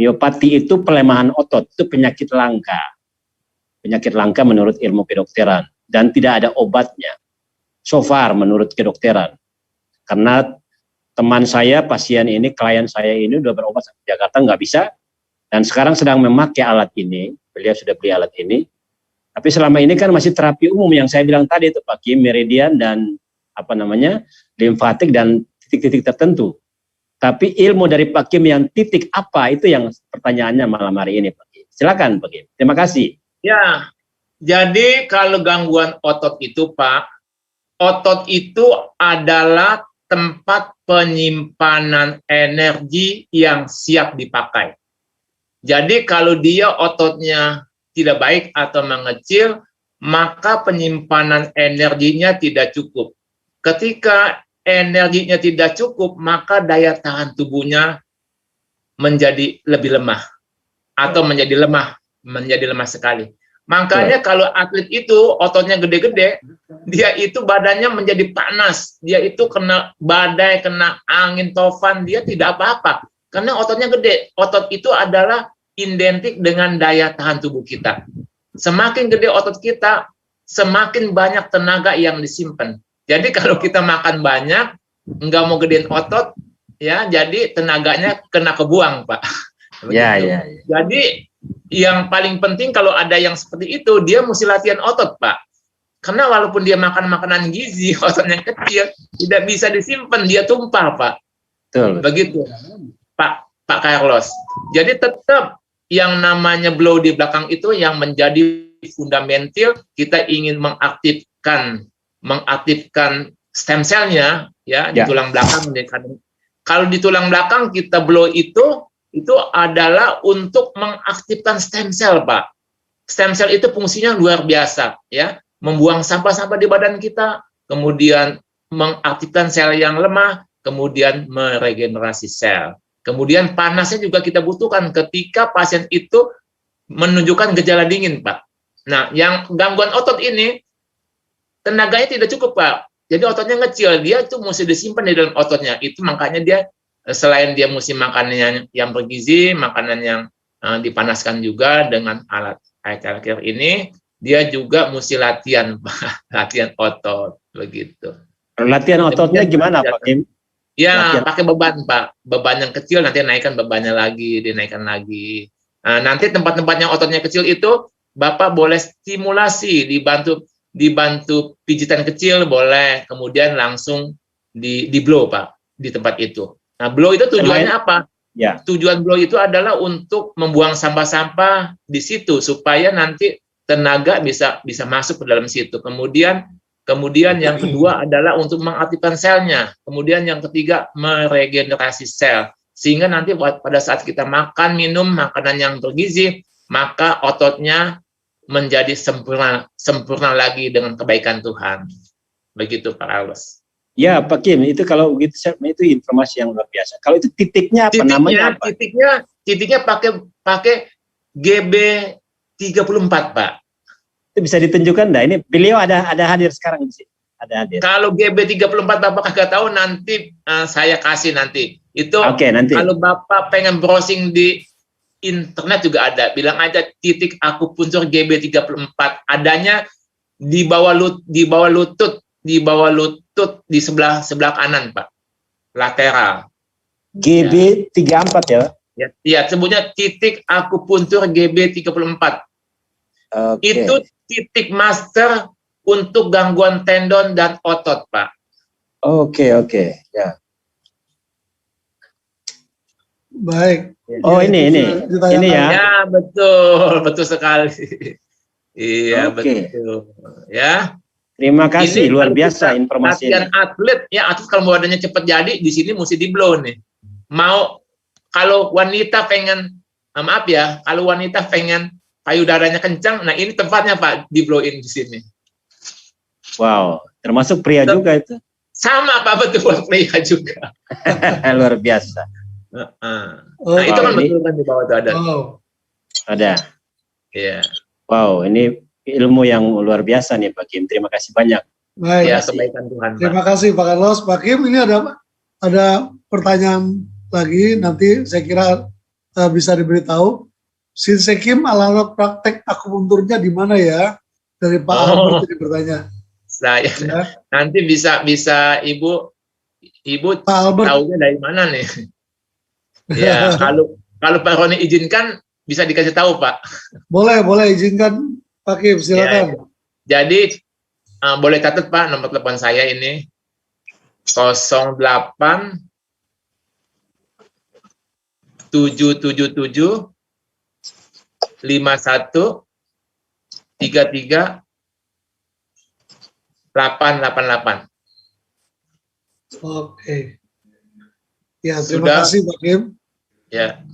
Miopati itu pelemahan otot, itu penyakit langka. Penyakit langka menurut ilmu kedokteran. Dan tidak ada obatnya. So far menurut kedokteran. Karena teman saya, pasien ini, klien saya ini udah berobat sampai Jakarta, nggak bisa. Dan sekarang sedang memakai alat ini. Beliau sudah beli alat ini. Tapi selama ini kan masih terapi umum yang saya bilang tadi itu Pak Kim, meridian dan limfatik dan titik-titik tertentu. Tapi ilmu dari Pak Kim yang titik apa itu yang pertanyaannya malam hari ini Pak Kim. Silakan Pak Kim. Terima kasih. Ya, jadi kalau gangguan otot itu Pak, otot itu adalah tempat penyimpanan energi yang siap dipakai. Jadi kalau dia ototnya tidak baik atau mengecil, maka penyimpanan energinya tidak cukup. Ketika energinya tidak cukup, maka daya tahan tubuhnya menjadi lebih lemah atau menjadi lemah sekali. Makanya kalau atlet itu ototnya gede-gede, dia itu badannya menjadi panas, dia itu kena badai, kena angin tofan, dia tidak apa-apa karena ototnya gede. Otot itu adalah identik dengan daya tahan tubuh kita. Semakin gede otot kita, semakin banyak tenaga yang disimpan. Jadi kalau kita makan banyak, nggak mau gedein otot, ya jadi tenaganya kena kebuang, Pak. Ya. Jadi yang paling penting kalau ada yang seperti itu, dia mesti latihan otot, Pak. Karena walaupun dia makan makanan gizi, ototnya kecil, tidak bisa disimpan, dia tumpah, Pak. Betul. Begitu, Pak Carlos. Jadi tetap yang namanya blow di belakang itu yang menjadi fundamental. Kita ingin mengaktifkan stem cell-nya ya di tulang belakang. Kalau di tulang belakang kita blow itu adalah untuk mengaktifkan stem cell, Pak. Stem cell itu fungsinya luar biasa ya, membuang sampah-sampah di badan kita, kemudian mengaktifkan sel yang lemah, kemudian meregenerasi sel. Kemudian panasnya juga kita butuhkan ketika pasien itu menunjukkan gejala dingin, Pak. Nah, yang gangguan otot ini, tenaganya tidak cukup, Pak. Jadi ototnya ngecil, dia itu mesti disimpan di dalam ototnya. Itu makanya dia, selain dia mesti makanan yang bergizi, makanan yang dipanaskan juga dengan alat air care ini, dia juga mesti latihan, Pak. Latihan otot, begitu. Latihan ototnya gimana, Pak Kim? Ya, pakai beban, Pak. Beban yang kecil nanti naikkan bebannya lagi, dinaikkan lagi. Nah, nanti tempat-tempat yang ototnya kecil itu, Bapak boleh stimulasi, dibantu pijitan kecil, boleh. Kemudian langsung di blow, Pak, di tempat itu. Nah, blow itu tujuannya apa? Ya. Tujuan blow itu adalah untuk membuang sampah-sampah di situ, supaya nanti tenaga bisa masuk ke dalam situ. Kemudian yang kedua adalah untuk mengaktifkan selnya. Kemudian yang ketiga meregenerasi sel. Sehingga nanti pada saat kita makan, minum makanan yang bergizi, maka ototnya menjadi sempurna lagi dengan kebaikan Tuhan. Begitu Pak Carlos. Ya Pak Kim, itu kalau begitu itu informasi yang luar biasa. Kalau itu titiknya apa namanya? Apa? Titiknya pakai GB34, Pak. Itu bisa ditunjukkan enggak? Ini beliau ada hadir sekarang di sini. Ada hadir. Kalau GB34 Bapak kagak tahu, nanti saya kasih nanti. Itu nanti. Kalau Bapak pengen browsing di internet juga ada. Bilang aja titik akupuntur GB34. Adanya di bawah lutut di sebelah kanan, Pak. Lateral. GB34 ya? Ya, sebutnya titik akupuntur GB34. Itu titik master untuk gangguan tendon dan otot, Pak. Oke, ya. Baik. Oh, ini ya. Ya, betul sekali. Iya, betul. Ya. Terima kasih, ini luar biasa informasi. Latihan atlet, ya atlet kalau badannya cepat jadi, di sini mesti di blow nih. Kalau wanita pengen, maaf ya, kalau wanita pengen payudaranya kencang, nah ini tempatnya Pak, di blow in di sini. Wow, termasuk pria juga itu? Sama Pak, betul, pria juga. Luar biasa. Nah itu kan betul kan di bawah itu ada. Ada. Iya. Wow, ini ilmu yang luar biasa nih Pak Kim. Terima kasih banyak. Baik. Ya, kebaikan Tuhan, Pak. Terima kasih Pak Carlos. Pak Kim, ini ada pertanyaan lagi, nanti saya kira bisa diberitahu. Sinsekim alat praktek akupunkturnya di mana ya? Dari Pak Albert ini bertanya. Saya nanti bisa Ibu Pak Albert tahunya dari mana nih? Ya, kalau Pak Roni izinkan bisa dikasih tahu, Pak. Boleh izinkan Pak Kim, silakan. Ya. Jadi boleh catat Pak nomor telepon saya ini 08 777 51 33 888. Oke. Ya, terima kasih Pak Kim. Ya.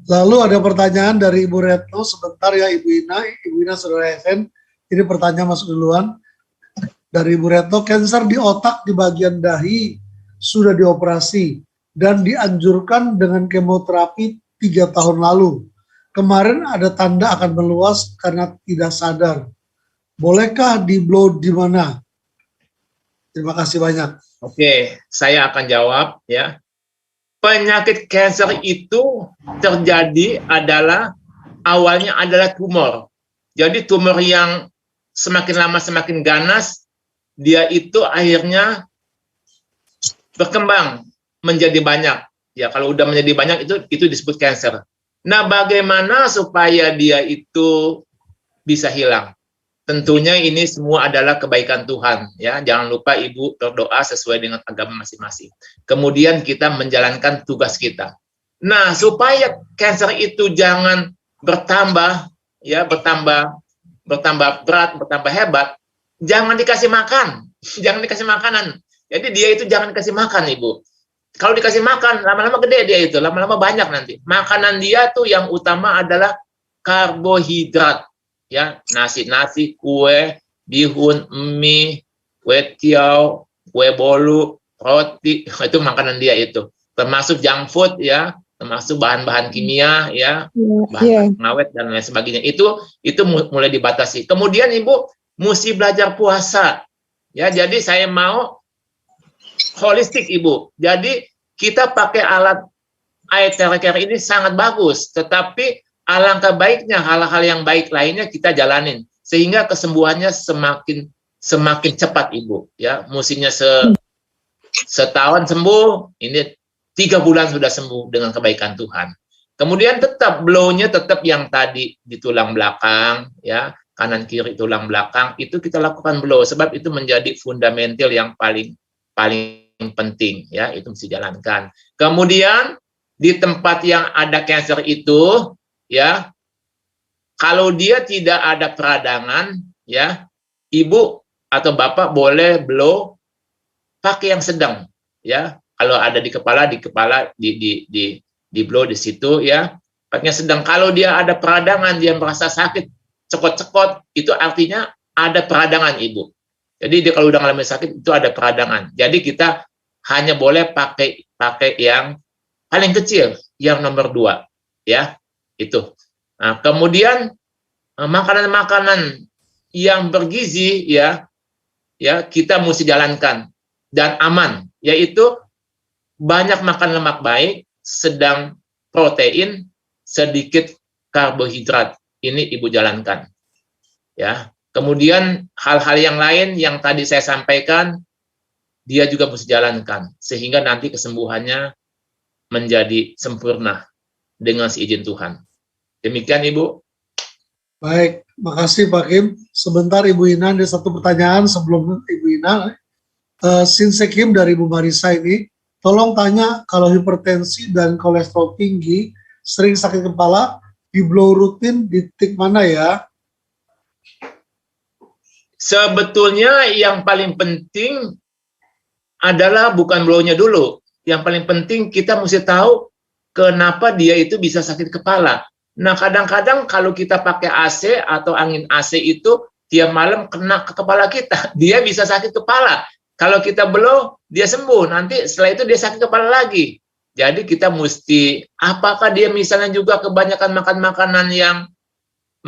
Lalu ada pertanyaan dari Ibu Retno, sebentar ya Ibu Ina Saudara FN, ini pertanyaan masuk duluan. Dari Ibu Retno, kanker di otak di bagian dahi sudah dioperasi dan dianjurkan dengan kemoterapi 3 tahun lalu. Kemarin ada tanda akan meluas karena tidak sadar. Bolehkah di blow di mana? Terima kasih banyak. Oke, saya akan jawab ya. Penyakit kanker itu terjadi awalnya adalah tumor. Jadi tumor yang semakin lama semakin ganas, dia itu akhirnya berkembang menjadi banyak. Ya, kalau udah menjadi banyak itu disebut kanker. Nah, bagaimana supaya dia itu bisa hilang? Tentunya ini semua adalah kebaikan Tuhan, ya. Jangan lupa Ibu berdoa sesuai dengan agama masing-masing. Kemudian kita menjalankan tugas kita. Nah, supaya kanker itu jangan bertambah, ya, bertambah berat, bertambah hebat, jangan dikasih makan, jangan dikasih makanan. Jadi dia itu jangan dikasih makan, Ibu. Kalau dikasih makan, lama-lama gede dia itu, lama-lama banyak nanti. Makanan dia tuh yang utama adalah karbohidrat. Ya, nasi, kue, bihun, mie, kue tiaw, kue bolu, roti, itu makanan dia itu. Termasuk junk food ya, termasuk bahan-bahan kimia ya, bahan pengawet dan lain sebagainya. Itu mulai dibatasi. Kemudian Ibu mesti belajar puasa. Ya, jadi saya mau holistik Ibu. Jadi kita pakai alat eye tracker ini sangat bagus, tetapi alangkah baiknya hal-hal yang baik lainnya kita jalanin sehingga kesembuhannya semakin cepat Ibu ya. Mestinya setahun sembuh, ini 3 bulan sudah sembuh dengan kebaikan Tuhan. Kemudian tetap blow-nya tetap yang tadi di tulang belakang ya, kanan kiri tulang belakang itu kita lakukan blow sebab itu menjadi fundamental yang paling penting ya, itu mesti jalankan. Kemudian di tempat yang ada kanker itu ya, kalau dia tidak ada peradangan, ya, Ibu atau Bapak boleh blow pakai yang sedang, ya. Kalau ada di kepala di blow di situ, ya, pakai yang sedang. Kalau dia ada peradangan, dia merasa sakit, cekot-cekot, itu artinya ada peradangan, Ibu. Jadi dia kalau udah ngalamin sakit itu ada peradangan. Jadi kita hanya boleh pakai yang paling kecil, yang nomor 2, ya. Itu. Nah, kemudian makanan-makanan yang bergizi ya kita mesti jalankan dan aman, yaitu banyak makan lemak baik, sedang protein, sedikit karbohidrat. Ini Ibu jalankan. Ya. Kemudian hal-hal yang lain yang tadi saya sampaikan dia juga mesti jalankan sehingga nanti kesembuhannya menjadi sempurna dengan seizin Tuhan. Demikian Ibu. Baik, makasih Pak Kim. Sebentar Ibu Ina, ada satu pertanyaan sebelum Ibu Ina. Sinsekim dari Ibu Marisa ini, tolong tanya kalau hipertensi dan kolesterol tinggi, sering sakit kepala, di blow rutin di titik mana ya? Sebetulnya yang paling penting adalah bukan blow-nya dulu. Yang paling penting kita mesti tahu kenapa dia itu bisa sakit kepala. Nah, kadang-kadang kalau kita pakai AC atau angin AC itu tiap malam kena ke kepala kita, dia bisa sakit kepala. Kalau kita blow, dia sembuh. Nanti setelah itu dia sakit kepala lagi. Jadi kita mesti, apakah dia misalnya juga kebanyakan makan makanan yang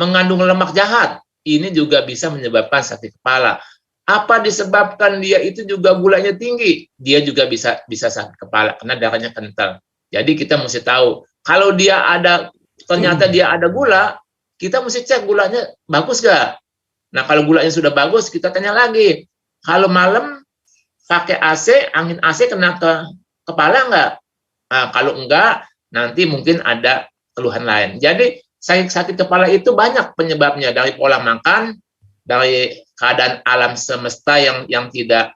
mengandung lemak jahat? Ini juga bisa menyebabkan sakit kepala. Apa disebabkan dia itu juga gulanya tinggi? Dia juga bisa sakit kepala karena darahnya kental. Jadi kita mesti tahu, kalau dia ada, ternyata dia ada gula, kita mesti cek gulanya bagus gak? Nah, kalau gulanya sudah bagus, kita tanya lagi. Kalau malam pakai AC, angin AC kena ke kepala nggak? Nah, kalau enggak, nanti mungkin ada keluhan lain. Jadi, sakit kepala itu banyak penyebabnya, dari pola makan, dari keadaan alam semesta yang tidak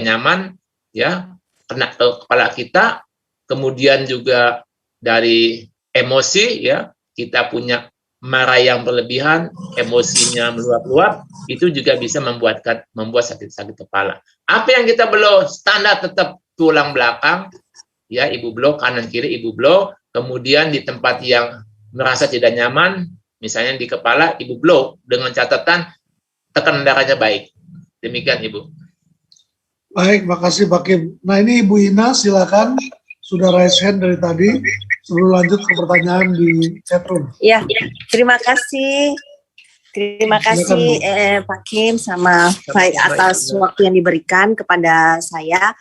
nyaman, ya, kena ke kepala kita, kemudian juga dari emosi, ya, kita punya marah yang berlebihan, emosinya meluap-luap, itu juga bisa membuat sakit kepala. Apa yang kita blow? Standar tetap tulang belakang, ya, ibu blow, kanan kiri ibu blow, kemudian di tempat yang merasa tidak nyaman, misalnya di kepala, ibu blow, dengan catatan tekanan darahnya baik. Demikian, Ibu. Baik, makasih Pak Kim. Nah, ini Ibu Ina, silakan. Sudah raise hand dari tadi. Sebelum lanjut ke pertanyaan di chatroom. Ya, terima kasih. Terima kasih Pak Kim sama Faik atas waktu yang diberikan kepada saya.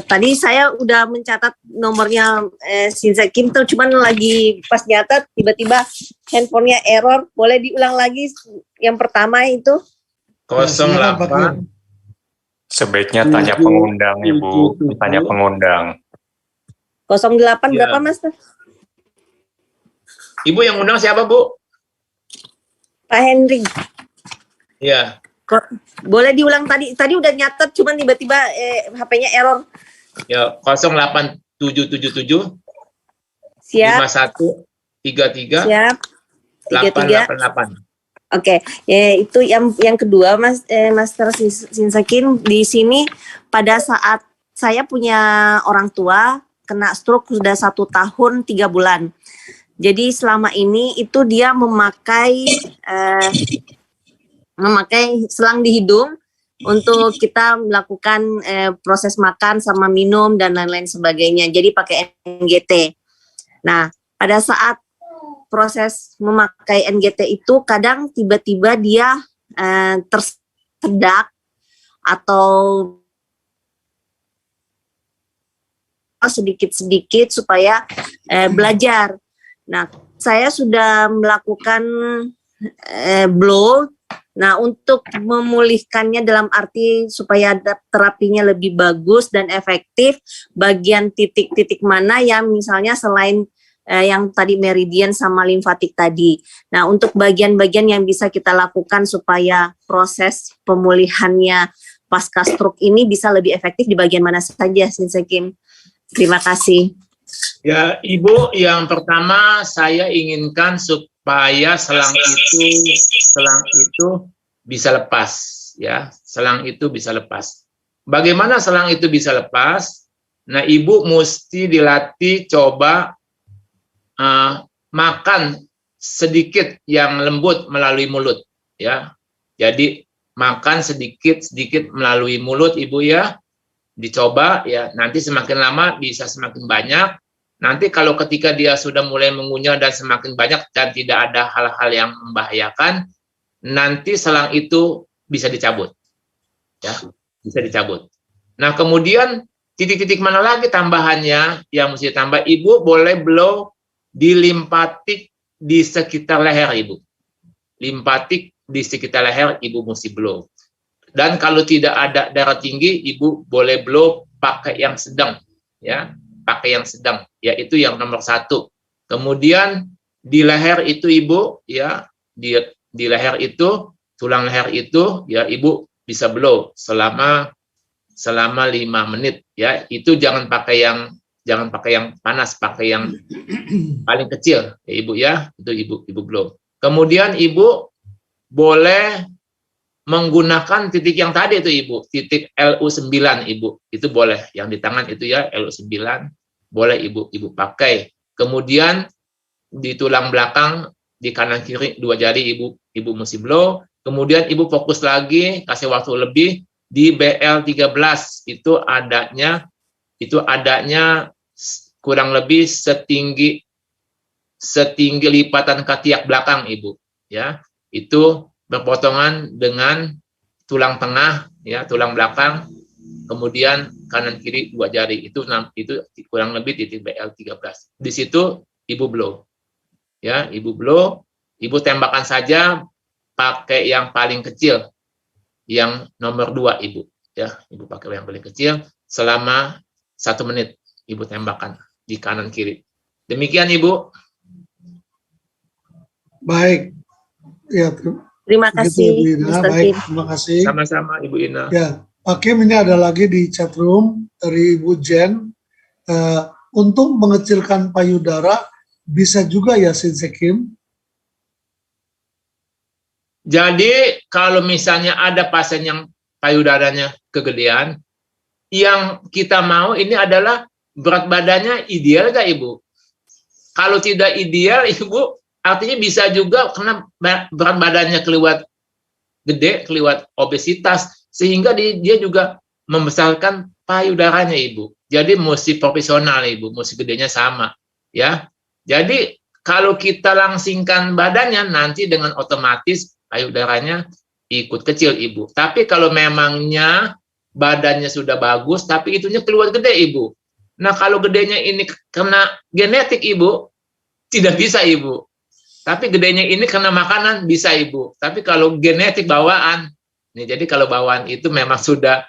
Tadi saya udah mencatat nomornya Sinza Kim tuh, cuman lagi pas nyatat tiba-tiba handphonenya error. Boleh diulang lagi yang pertama itu? 08. Sebaiknya tanya pengundang, Ibu. Tanya pengundang. 08 Ya. berapa, Mas? Ibu yang undang siapa, Bu? Pak Henry. Ya. Boleh diulang tadi? Tadi udah nyatet, cuman tiba-tiba HP-nya error. Ya, 08777 Siap. 5133 Siap. 888. Oke, itu yang kedua, Master Sinsakin. Di sini pada saat saya punya orang tua kena stroke sudah 1 tahun 3 bulan. Jadi selama ini itu dia memakai selang di hidung untuk kita melakukan proses makan sama minum dan lain-lain sebagainya. Jadi pakai NGT. Nah, pada saat proses memakai NGT itu kadang tiba-tiba dia tersedak atau sedikit-sedikit supaya belajar. Nah, saya sudah melakukan blow. Nah, untuk memulihkannya dalam arti supaya terapinya lebih bagus dan efektif, bagian titik-titik mana yang misalnya selain yang tadi meridian sama limfatik tadi. Nah, untuk bagian-bagian yang bisa kita lakukan supaya proses pemulihannya pasca stroke ini bisa lebih efektif di bagian mana saja, Sinsa Kim? Terima kasih. Ya, Ibu, yang pertama saya inginkan supaya selang itu bisa lepas, ya. Selang itu bisa lepas. Bagaimana selang itu bisa lepas? Nah, Ibu mesti dilatih coba makan sedikit yang lembut melalui mulut, ya. Jadi makan sedikit melalui mulut, Ibu, ya. Dicoba, ya. Nanti semakin lama bisa semakin banyak. Nanti kalau ketika dia sudah mulai mengunyah dan semakin banyak dan tidak ada hal-hal yang membahayakan, nanti selang itu bisa dicabut, ya. Bisa dicabut. Nah, kemudian titik-titik mana lagi tambahannya yang mesti tambah? Ibu boleh blow di limfatik di sekitar leher, Ibu. Limfatik di sekitar leher, Ibu mesti blow. Dan kalau tidak ada darah tinggi, Ibu boleh blow pakai yang sedang, ya. Pakai yang sedang, yaitu yang nomor 1. Kemudian di leher itu, Ibu, ya, di leher itu, tulang leher itu, ya, Ibu bisa blow selama 5 menit, ya. Itu jangan pakai yang panas, pakai yang paling kecil, ya, Ibu, ya. Itu Ibu blow. Kemudian Ibu boleh menggunakan titik yang tadi itu, Ibu, titik LU9, Ibu. Itu boleh, yang di tangan itu, ya, LU9 boleh Ibu pakai. Kemudian di tulang belakang di kanan kiri 2 jari Ibu mesti blow. Kemudian Ibu fokus lagi, kasih waktu lebih di BL13. Itu adanya kurang lebih setinggi lipatan ketiak belakang, Ibu, ya. Itu berpotongan dengan tulang tengah, ya, tulang belakang kemudian kanan kiri 2 jari, itu kurang lebih titik BL 13. Di situ Ibu blow. Ya, Ibu blow, Ibu tembakan saja pakai yang paling kecil, yang nomor 2 Ibu. Ya, Ibu pakai yang paling kecil selama 1 menit Ibu tembakan di kanan kiri. Demikian Ibu. Baik. Ya, Terima kasih, Mr. Baik, Kim. terima kasih. Sama-sama Ibu Ina. Ya, Pak Kim, ini ada lagi di chat room dari Ibu Jen. Untuk mengecilkan payudara bisa juga ya, Sinse Kim? Jadi kalau misalnya ada pasien yang payudaranya kegedean, yang kita mau ini adalah berat badannya ideal nggak Ibu? Kalau tidak ideal Ibu, artinya bisa juga karena berat badannya kelewat gede, kelewat obesitas, sehingga dia juga membesarkan payudaranya Ibu. Jadi mesti proporsional Ibu, mesti gedenya sama, ya. Jadi kalau kita langsingkan badannya, nanti dengan otomatis payudaranya ikut kecil Ibu. Tapi kalau memangnya badannya sudah bagus, tapi itunya keluar gede Ibu. Nah kalau gedenya ini kena genetik Ibu, tidak bisa Ibu. Tapi gedenya ini karena makanan bisa Ibu. Tapi kalau genetik bawaan, nih jadi kalau bawaan itu memang sudah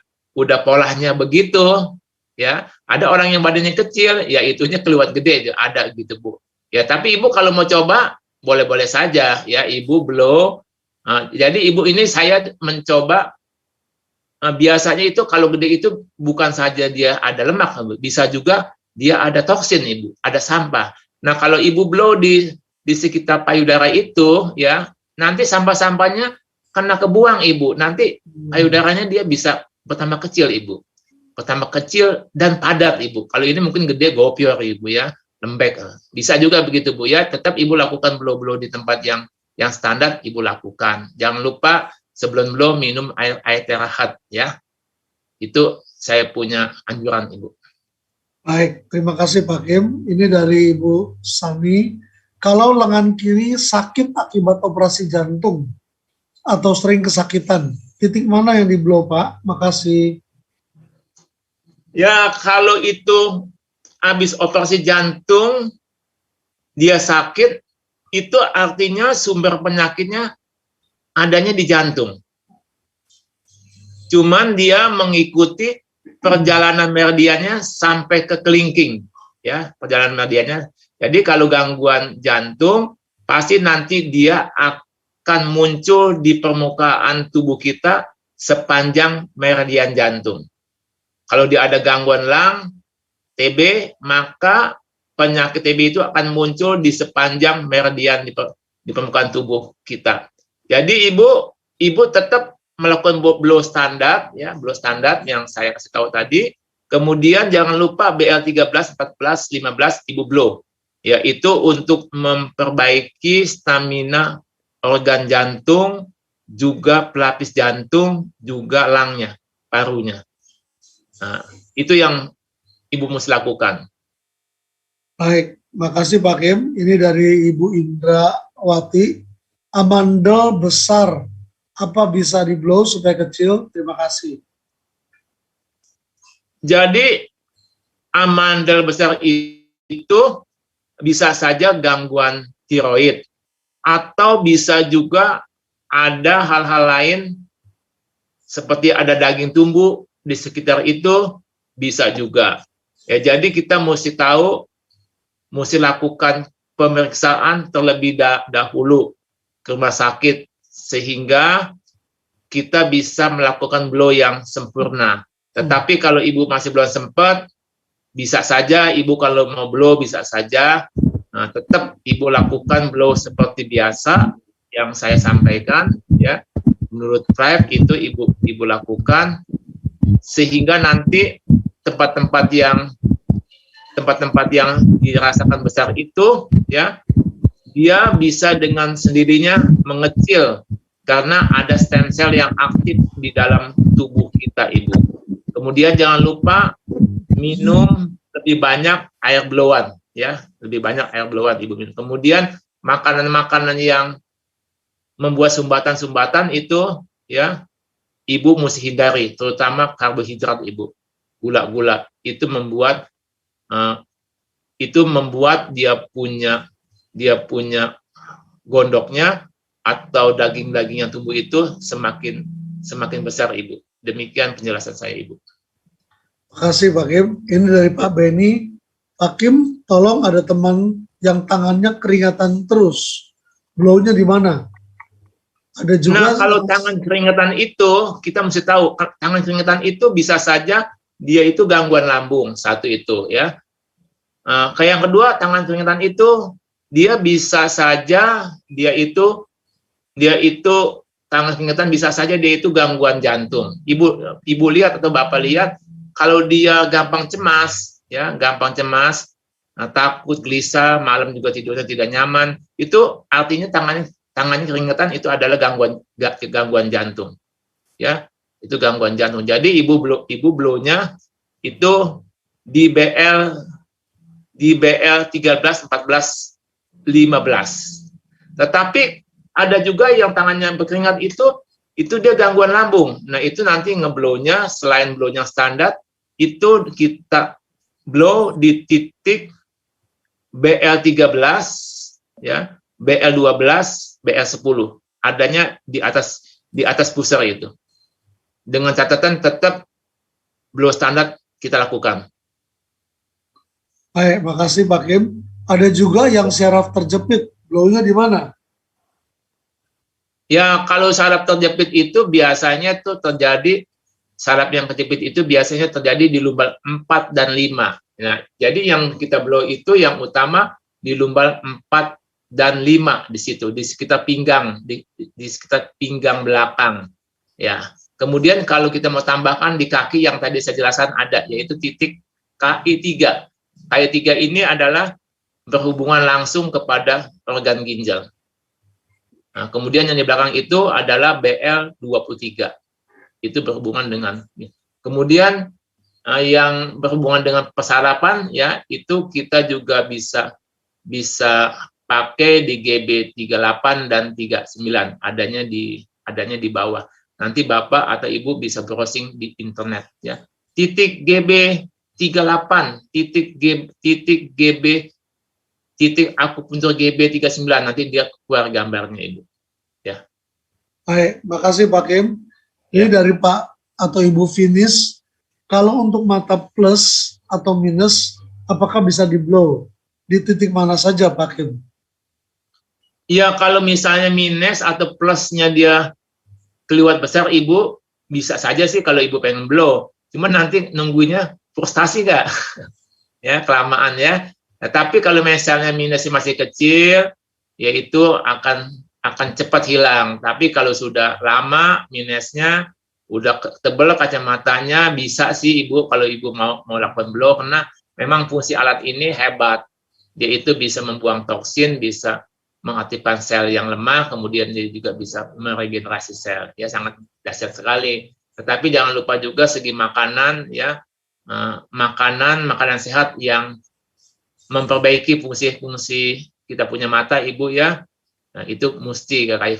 polanya begitu, ya. Ada orang yang badannya kecil, ya itunya keluar gede, ada gitu Bu. Ya tapi Ibu kalau mau coba boleh-boleh saja, ya Ibu blow. Jadi Ibu ini saya mencoba. Biasanya itu kalau gede itu bukan saja dia ada lemak, bisa juga dia ada toksin Ibu, ada sampah. Nah kalau Ibu blow di sekitar payudara itu, ya nanti sampah-sampahnya kena kebuang Ibu. Nanti payudaranya dia bisa bertambah kecil Ibu, bertambah kecil dan padat Ibu. Kalau ini mungkin gede gopior Ibu ya, lembek. Bisa juga begitu Bu ya. Tetap Ibu lakukan blow-blow di tempat yang standar Ibu lakukan. Jangan lupa sebelum blow minum air terahat ya. Itu saya punya anjuran Ibu. Baik, terima kasih Pak Kim. Ini dari Ibu Sani. Kalau lengan kiri sakit akibat operasi jantung atau sering kesakitan, titik mana yang di blow Pak? Makasih. Ya kalau itu habis operasi jantung dia sakit, itu artinya sumber penyakitnya adanya di jantung. Cuman dia mengikuti perjalanan meridiannya sampai ke kelingking, ya perjalanan meridiannya. Jadi kalau gangguan jantung pasti nanti dia akan muncul di permukaan tubuh kita sepanjang meridian jantung. Kalau dia ada gangguan lung, TB, maka penyakit TB itu akan muncul di sepanjang meridian di permukaan tubuh kita. Jadi ibu tetap melakukan blow standar, ya blow standar yang saya kasih tahu tadi. Kemudian jangan lupa BL 13, 14, 15 Ibu blow. Yaitu untuk memperbaiki stamina organ jantung, juga pelapis jantung, juga lungnya, parunya. Nah, itu yang Ibu mesti lakukan. Baik, makasih Pak Kim. Ini dari Ibu Indrawati. Amandel besar, apa bisa di blow supaya kecil? Terima kasih. Jadi amandel besar itu bisa saja gangguan tiroid, atau bisa juga ada hal-hal lain seperti ada daging tumbuh di sekitar itu, bisa juga. Ya, jadi kita mesti tahu, mesti lakukan pemeriksaan terlebih dahulu ke rumah sakit sehingga kita bisa melakukan blow yang sempurna. Tetapi kalau Ibu masih belum sempat, bisa saja Ibu kalau mau blow bisa saja. Nah, tetap Ibu lakukan blow seperti biasa yang saya sampaikan ya. Menurut Clive itu Ibu lakukan sehingga nanti tempat-tempat yang dirasakan besar itu ya, dia bisa dengan sendirinya mengecil karena ada stem cell yang aktif di dalam tubuh kita Ibu. Kemudian jangan lupa minum lebih banyak air blowan ya, lebih banyak air blowan Ibu minum. Kemudian makanan-makanan yang membuat sumbatan-sumbatan itu ya, ibu mesti hindari, terutama karbohidrat ibu, gula-gula itu membuat dia punya gondoknya atau daging-daging yang tumbuh itu semakin besar ibu. Demikian penjelasan saya ibu. Terima kasih Pak Kim. Ini dari Pak Beni. Pak Kim, tolong ada teman yang tangannya keringatan terus. Blow-nya di mana? Ada juga. Nah, kalau tangan keringatan itu, kita mesti tahu, tangan keringatan itu bisa saja dia itu gangguan lambung, satu itu ya. Kayak yang kedua, tangan keringatan itu dia bisa saja tangan keringatan bisa saja dia itu gangguan jantung. Ibu lihat atau bapak lihat, kalau dia gampang cemas, takut, gelisah, malam juga tidurnya tidak nyaman, itu artinya tangannya keringatan itu adalah gangguan jantung, ya, itu gangguan jantung. Jadi ibu blow-nya itu di BL 13, 14, 15. Tetapi ada juga yang tangannya berkeringat itu dia gangguan lambung. Nah, itu nanti ngeblow-nya selain blow-nya standar, itu kita blow di titik BL 13 ya, BL 12, BL 10. Adanya di atas pusar itu. Dengan catatan tetap blow standar kita lakukan. Baik, makasih Pak Kim. Ada juga yang syaraf terjepit. Blow-nya di mana? Ya, kalau saraf terjepit itu biasanya tuh terjadi, saraf yang terjepit itu biasanya terjadi di lumbar 4 dan 5. Nah, jadi yang kita blow itu yang utama di lumbar 4 dan 5 di situ, di sekitar pinggang, di sekitar pinggang belakang. Ya. Kemudian kalau kita mau tambahkan di kaki yang tadi saya jelaskan ada, yaitu titik KI3. KI3 ini adalah berhubungan langsung kepada organ ginjal. Nah, kemudian yang di belakang itu adalah BL 23. Itu berhubungan dengan. Kemudian yang berhubungan dengan persarapan ya, itu kita juga bisa pakai di GB 38 dan 39, adanya di bawah. Nanti Bapak atau Ibu bisa browsing di internet ya. Titik GB 38, titik akupuntur GB 39, nanti dia keluar gambarnya Ibu. Ya. Baik, makasih Pak Kim. Ini dari Pak atau Ibu Finis, kalau untuk mata plus atau minus, apakah bisa di blow? Di titik mana saja Pak Kim? Ya, kalau misalnya minus atau plusnya dia kelihatan besar, Ibu bisa saja sih kalau Ibu pengen blow. Cuma nanti nunggunya frustasi nggak? Ya, kelamaan ya. Nah, tapi kalau misalnya minusnya masih kecil, ya itu akan cepat hilang. Tapi kalau sudah lama minusnya, udah tebal kacamatanya, bisa sih Ibu kalau Ibu mau lakukan blow, karena memang fungsi alat ini hebat. Dia itu bisa membuang toksin, bisa mengaktifkan sel yang lemah, kemudian dia juga bisa meregenerasi sel. Ya, sangat dahsyat sekali. Tetapi jangan lupa juga segi makanan ya, makanan sehat yang memperbaiki fungsi-fungsi kita punya mata Ibu ya. Nah, itu mesti kayak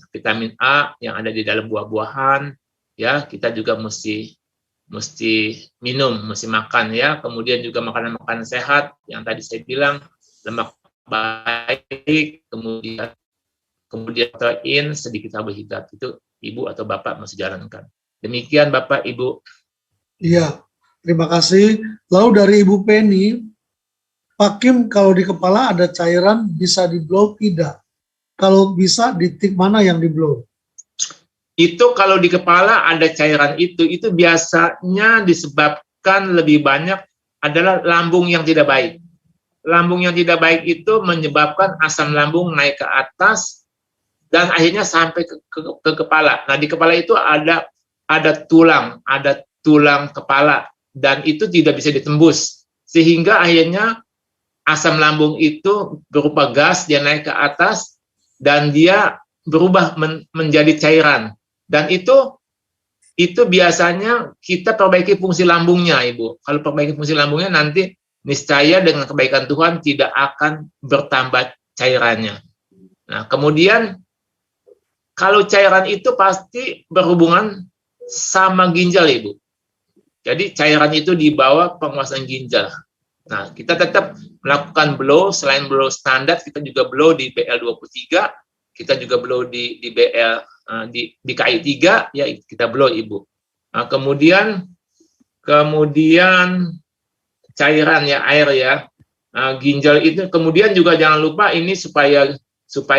vitamin A yang ada di dalam buah-buahan ya, kita juga mesti minum, mesti makan ya. Kemudian juga makanan-makanan sehat yang tadi saya bilang, lemak baik, kemudian protein, sedikit karbohidrat, itu Ibu atau Bapak mesti jalankan. Demikian Bapak Ibu. Iya, terima kasih. Lalu dari Ibu Penny, Pak Kim, kalau di kepala ada cairan bisa di blow tidak? Kalau bisa, di titik mana yang di blow? Itu kalau di kepala ada cairan itu biasanya disebabkan lebih banyak adalah lambung yang tidak baik. Lambung yang tidak baik itu menyebabkan asam lambung naik ke atas dan akhirnya sampai ke kepala. Nah, di kepala itu ada tulang kepala dan itu tidak bisa ditembus. Sehingga akhirnya asam lambung itu berupa gas, dia naik ke atas dan dia berubah menjadi cairan. Dan itu biasanya kita perbaiki fungsi lambungnya, Ibu. Kalau perbaiki fungsi lambungnya, nanti niscaya dengan kebaikan Tuhan tidak akan bertambah cairannya. Nah, kemudian kalau cairan itu pasti berhubungan sama ginjal, Ibu. Jadi cairan itu di bawah penguasaan ginjal. Nah, kita tetap melakukan blow, selain blow standar, kita juga blow di BL23, kita juga blow di BL di KI3, ya kita blow, Ibu. Nah, kemudian cairan ya, air ya, ginjal itu. Kemudian juga jangan lupa ini supaya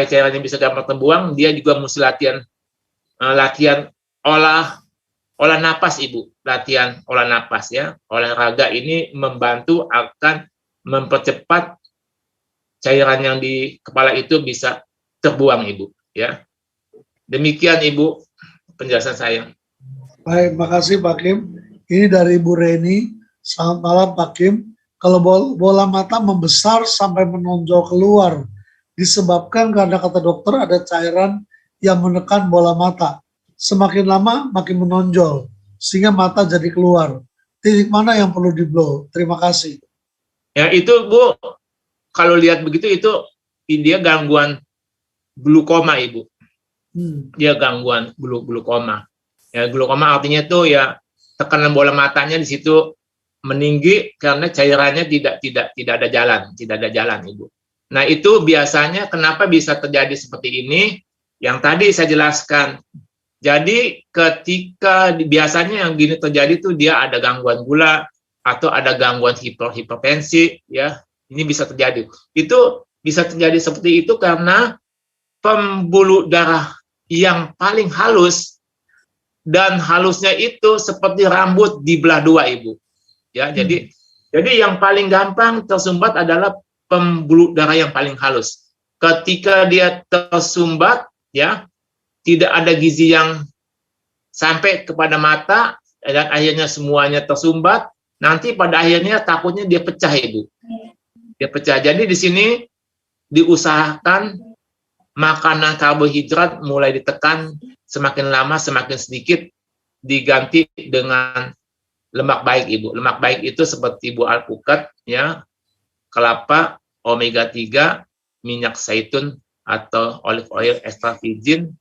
cairannya bisa gampang terbuang, dia juga mesti latihan olah napas, Ibu. Latihan olah napas ya. Olahraga ini membantu akan mempercepat cairan yang di kepala itu bisa terbuang, Ibu, ya. Demikian, Ibu, penjelasan saya. Baik, makasih Pak Kim. Ini dari Ibu Reni. Selamat malam Pak Kim. Kalau bola mata membesar sampai menonjol keluar, disebabkan karena kata dokter ada cairan yang menekan bola mata. Semakin lama makin menonjol, sehingga mata jadi keluar. Titik mana yang perlu di-blow? Terima kasih. Ya, itu Bu, kalau lihat begitu itu dia gangguan glukoma, Ibu. Dia gangguan glukoma. Ya, glukoma artinya itu ya tekanan bola matanya di situ meninggi karena cairannya tidak ada jalan, Ibu. Nah, itu biasanya kenapa bisa terjadi seperti ini? Yang tadi saya jelaskan. Jadi ketika biasanya yang gini terjadi tuh dia ada gangguan gula atau ada gangguan hipertensi, ya ini bisa terjadi. Itu bisa terjadi seperti itu karena pembuluh darah yang paling halus, dan halusnya itu seperti rambut di belah dua, Ibu. Ya, jadi yang paling gampang tersumbat adalah pembuluh darah yang paling halus. Ketika dia tersumbat, ya tidak ada gizi yang sampai kepada mata dan akhirnya semuanya tersumbat. Nanti pada akhirnya takutnya dia pecah, Ibu. Dia pecah. Jadi di sini diusahakan makanan karbohidrat mulai ditekan, semakin lama semakin sedikit, diganti dengan lemak baik, Ibu. Lemak baik itu seperti buah alpukat, ya, kelapa, omega 3, minyak zaitun atau olive oil extra virgin,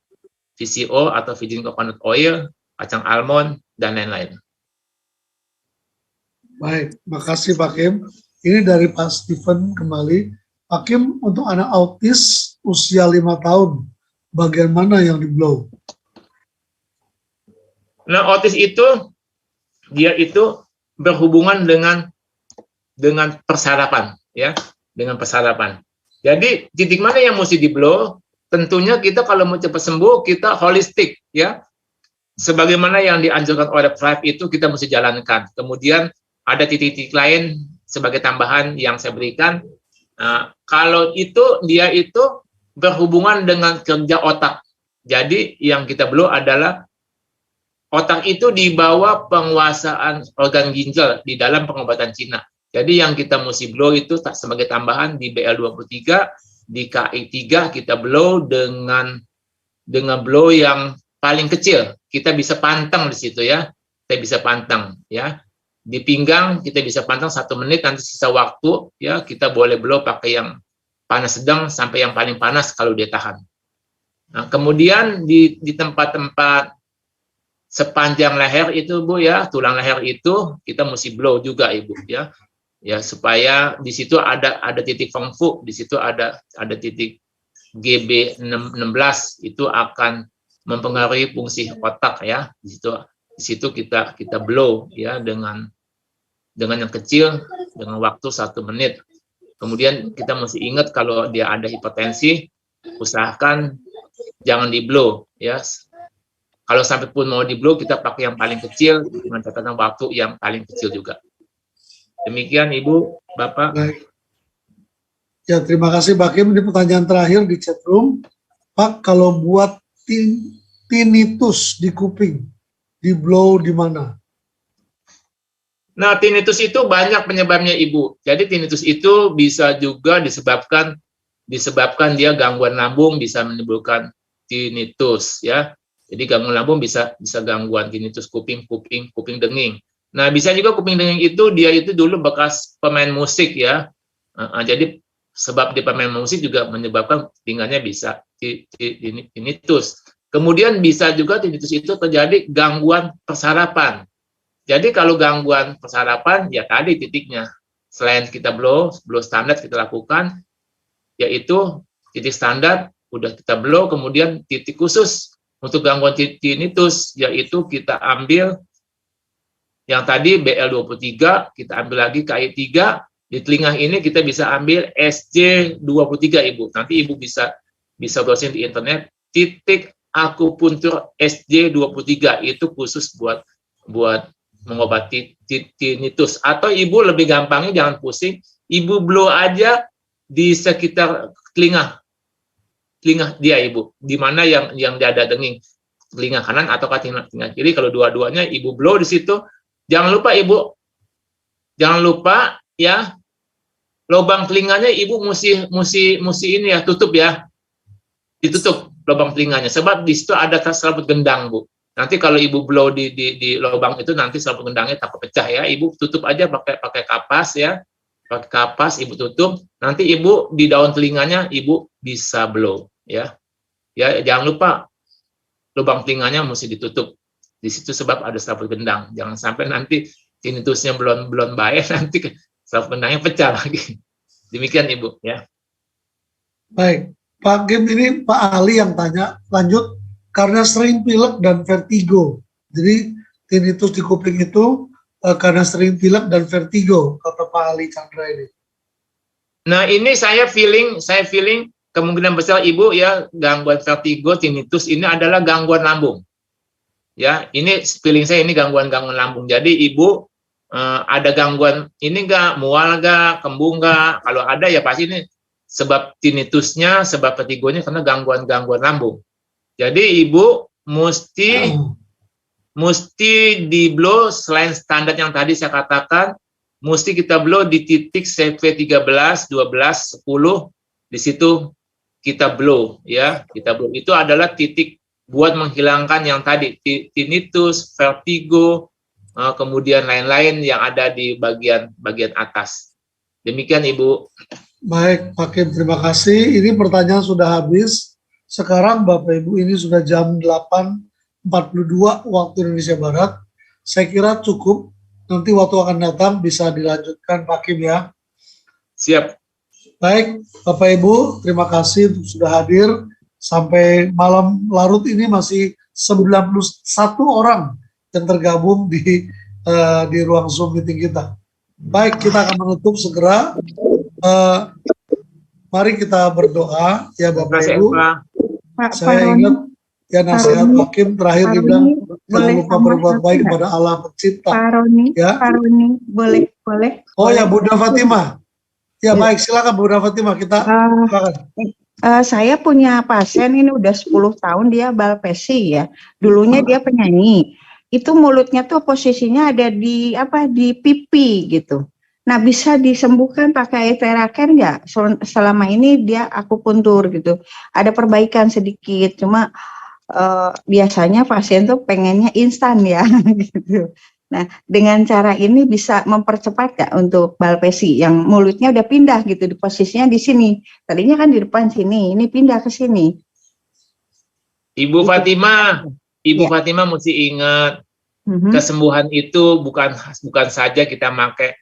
VCO atau virgin coconut oil, kacang almond, dan lain-lain. Baik, makasih Pak Kim. Ini dari Pak Steven kembali. Pak Kim, untuk anak autis usia 5 tahun, bagian mana yang di-blow? Nah, autis itu, dia itu berhubungan dengan persarapan, ya, dengan persarapan. Jadi, titik mana yang mesti di-blow? Tentunya kita kalau mau cepat sembuh, kita holistik, ya. Sebagaimana yang dianjurkan oleh Thrive itu kita mesti jalankan. Kemudian ada titik-titik lain sebagai tambahan yang saya berikan. Kalau itu, dia itu berhubungan dengan kerja otak. Jadi yang kita blow adalah otak itu di bawah penguasaan organ ginjal di dalam pengobatan Cina. Jadi yang kita mesti blow itu sebagai tambahan di BL23, di KI3 kita blow dengan blow yang paling kecil. Kita bisa pantang di situ, ya. Kita bisa pantang, ya. Di pinggang kita bisa pantang 1 menit, nanti sisa waktu, ya, kita boleh blow pakai yang panas sedang sampai yang paling panas kalau dia tahan. Nah, kemudian di tempat-tempat sepanjang leher itu, Bu, ya, tulang leher itu kita mesti blow juga, Ibu, ya. Ya, supaya di situ ada titik Feng Fu, di situ ada titik GB16, itu akan mempengaruhi fungsi otak, ya. Di situ kita blow, ya, dengan yang kecil dengan waktu 1 menit. Kemudian kita mesti ingat kalau dia ada hipertensi, usahakan jangan di blow, ya. Kalau sampai pun mau di blow, kita pakai yang paling kecil dengan catatan waktu yang paling kecil juga. Demikian, Ibu, Bapak. Baik. Ya, terima kasih Pak Kim. Ini pertanyaan terakhir di chat room. Pak, kalau buat tinnitus di kuping, di blow di mana? Nah, tinnitus itu banyak penyebabnya, Ibu. Jadi tinnitus itu bisa juga disebabkan dia gangguan lambung, bisa menimbulkan tinnitus, ya. Jadi gangguan lambung bisa gangguan tinnitus kuping denging. Nah, bisa juga kuping denging itu dia itu dulu bekas pemain musik, ya. Jadi sebab dia pemain musik juga menyebabkan telinganya bisa tinnitus. Kemudian bisa juga tinnitus itu terjadi gangguan persarapan. Jadi kalau gangguan persarapan, ya tadi titiknya. Selain kita blow standar kita lakukan, yaitu titik standar, udah kita blow, kemudian titik khusus untuk gangguan tinnitus, yaitu kita ambil yang tadi BL23, kita ambil lagi KI3, di telinga ini kita bisa ambil SJ23, Ibu. Nanti Ibu bisa browsing di internet, titik akupuntur SJ23, itu khusus buat mengobati tinnitus. Atau Ibu lebih gampangnya jangan pusing, Ibu blow aja di sekitar telinga dia, Ibu, di mana yang dada denging, telinga kanan atau telinga kiri. Kalau dua-duanya Ibu blow di situ. Jangan lupa, Ibu, jangan lupa ya, lubang telinganya Ibu mesti ini ya, tutup ya, ditutup lubang telinganya, sebab di situ ada selaput gendang, Bu. Nanti kalau Ibu blow di lubang itu, nanti selaput gendangnya takut pecah ya. Ibu tutup aja pakai kapas ya, pakai kapas Ibu tutup. Nanti Ibu di daun telinganya Ibu bisa blow ya. Ya, jangan lupa lubang telinganya mesti ditutup di situ, sebab ada selaput gendang. Jangan sampai nanti tinnitusnya belum baik, nanti selaput gendangnya pecah lagi. Demikian, Ibu ya. Baik, Pak Kim, ini Pak Ali yang tanya lanjut, karena sering pilek dan vertigo. Jadi tinnitus di kuping itu karena sering pilek dan vertigo, kata Pak Ali Chandra ini. Nah, ini saya feeling kemungkinan besar Ibu ya, gangguan vertigo, tinnitus ini adalah gangguan lambung. Ya, ini feeling saya ini gangguan lambung. Jadi Ibu ada gangguan ini enggak, mual enggak, kembung enggak? Kalau ada ya pasti ini sebab tinnitusnya, sebab vertigonya karena gangguan lambung. Jadi Ibu mesti di blow selain standar yang tadi saya katakan, mesti kita blow di titik CV13, 12, 10, di situ kita blow ya, kita blow. Itu adalah titik buat menghilangkan yang tadi tinnitus, vertigo, kemudian lain-lain yang ada di bagian atas. Demikian, Ibu. Baik, Pak Kim, terima kasih. Ini pertanyaan sudah habis. Sekarang Bapak Ibu ini sudah jam 8.42 waktu Indonesia Barat. Saya kira cukup. Nanti waktu akan datang bisa dilanjutkan, Pak Kim ya. Siap. Baik, Bapak Ibu, terima kasih sudah hadir. Sampai malam larut ini masih 91 orang yang tergabung di ruang Zoom meeting kita. Baik, kita akan menutup segera. Mari kita berdoa ya Bapak Ibu. Saya ingat ya nasihat Pak Kim terakhir bilang jangan lupa berbuat baik kepada Allah Pencipta. Pak Roni, boleh. Oh ya, Bunda Fatimah. Ya baik, silakan Bunda Fatimah, kita silakan. Saya punya pasien ini udah 10 tahun, dia balpesi ya. Dulunya dia penyanyi. Itu mulutnya tuh posisinya ada di pipi gitu. Nah, bisa disembuhkan pakai teraken nggak? Selama ini dia akupuntur gitu. Ada perbaikan sedikit, cuma biasanya pasien tuh pengennya instan ya gitu. Nah, dengan cara ini bisa mempercepat nggak untuk balpesi yang mulutnya udah pindah gitu, di posisinya di sini. Tadinya kan di depan sini, ini pindah ke sini. Ibu Fatimah, Fatimah mesti ingat, kesembuhan itu bukan saja kita pakai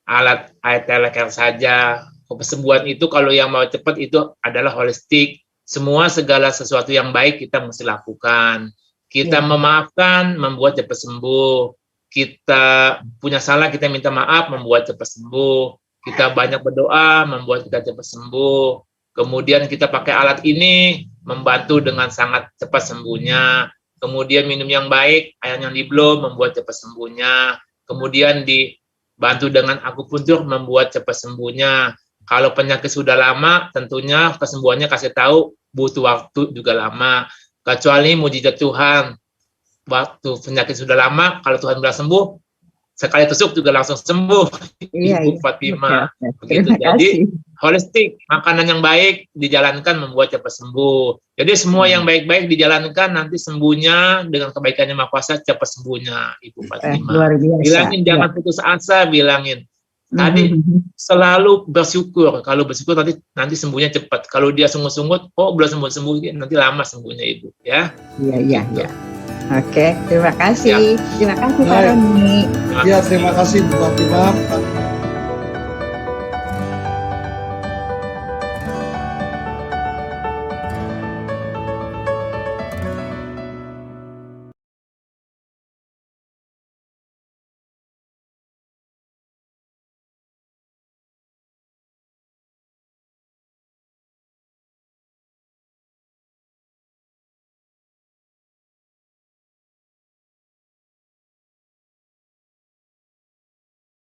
alat teleker saja. Kesembuhan itu kalau yang mau cepat itu adalah holistik. Segala sesuatu yang baik kita mesti lakukan. Kita memaafkan, membuat cepat sembuh. Kita punya salah, kita minta maaf, membuat cepat sembuh. Kita banyak berdoa, membuat kita cepat sembuh. Kemudian kita pakai alat ini, membantu dengan sangat cepat sembuhnya. Kemudian minum yang baik, air yang di-blow, membuat cepat sembuhnya. Kemudian dibantu dengan akupuntur, membuat cepat sembuhnya. Kalau penyakit sudah lama, tentunya kesembuhannya kasih tahu butuh waktu juga lama. Kecuali mujizat Tuhan. Waktu penyakit sudah lama, kalau Tuhan bilang sembuh, sekali tusuk juga langsung sembuh. Ibu Fatimah. Begitu. Jadi holistik, makanan yang baik dijalankan membuat cepat sembuh. Jadi semua yang baik-baik dijalankan, nanti sembuhnya dengan kebaikannya Maha Kuasa cepat sembuhnya, Ibu Fatimah. Luar biasa. Bilangin jangan putus asa, bilangin. Tadi selalu bersyukur. Kalau bersyukur nanti sembuhnya cepat. Kalau dia sungut-sungut, oh belum sembuh, nanti lama sembuhnya Ibu. Ya. Iya. Oke, terima kasih. Terima kasih Pak Roni. Ya, terima kasih Bu Fatimah.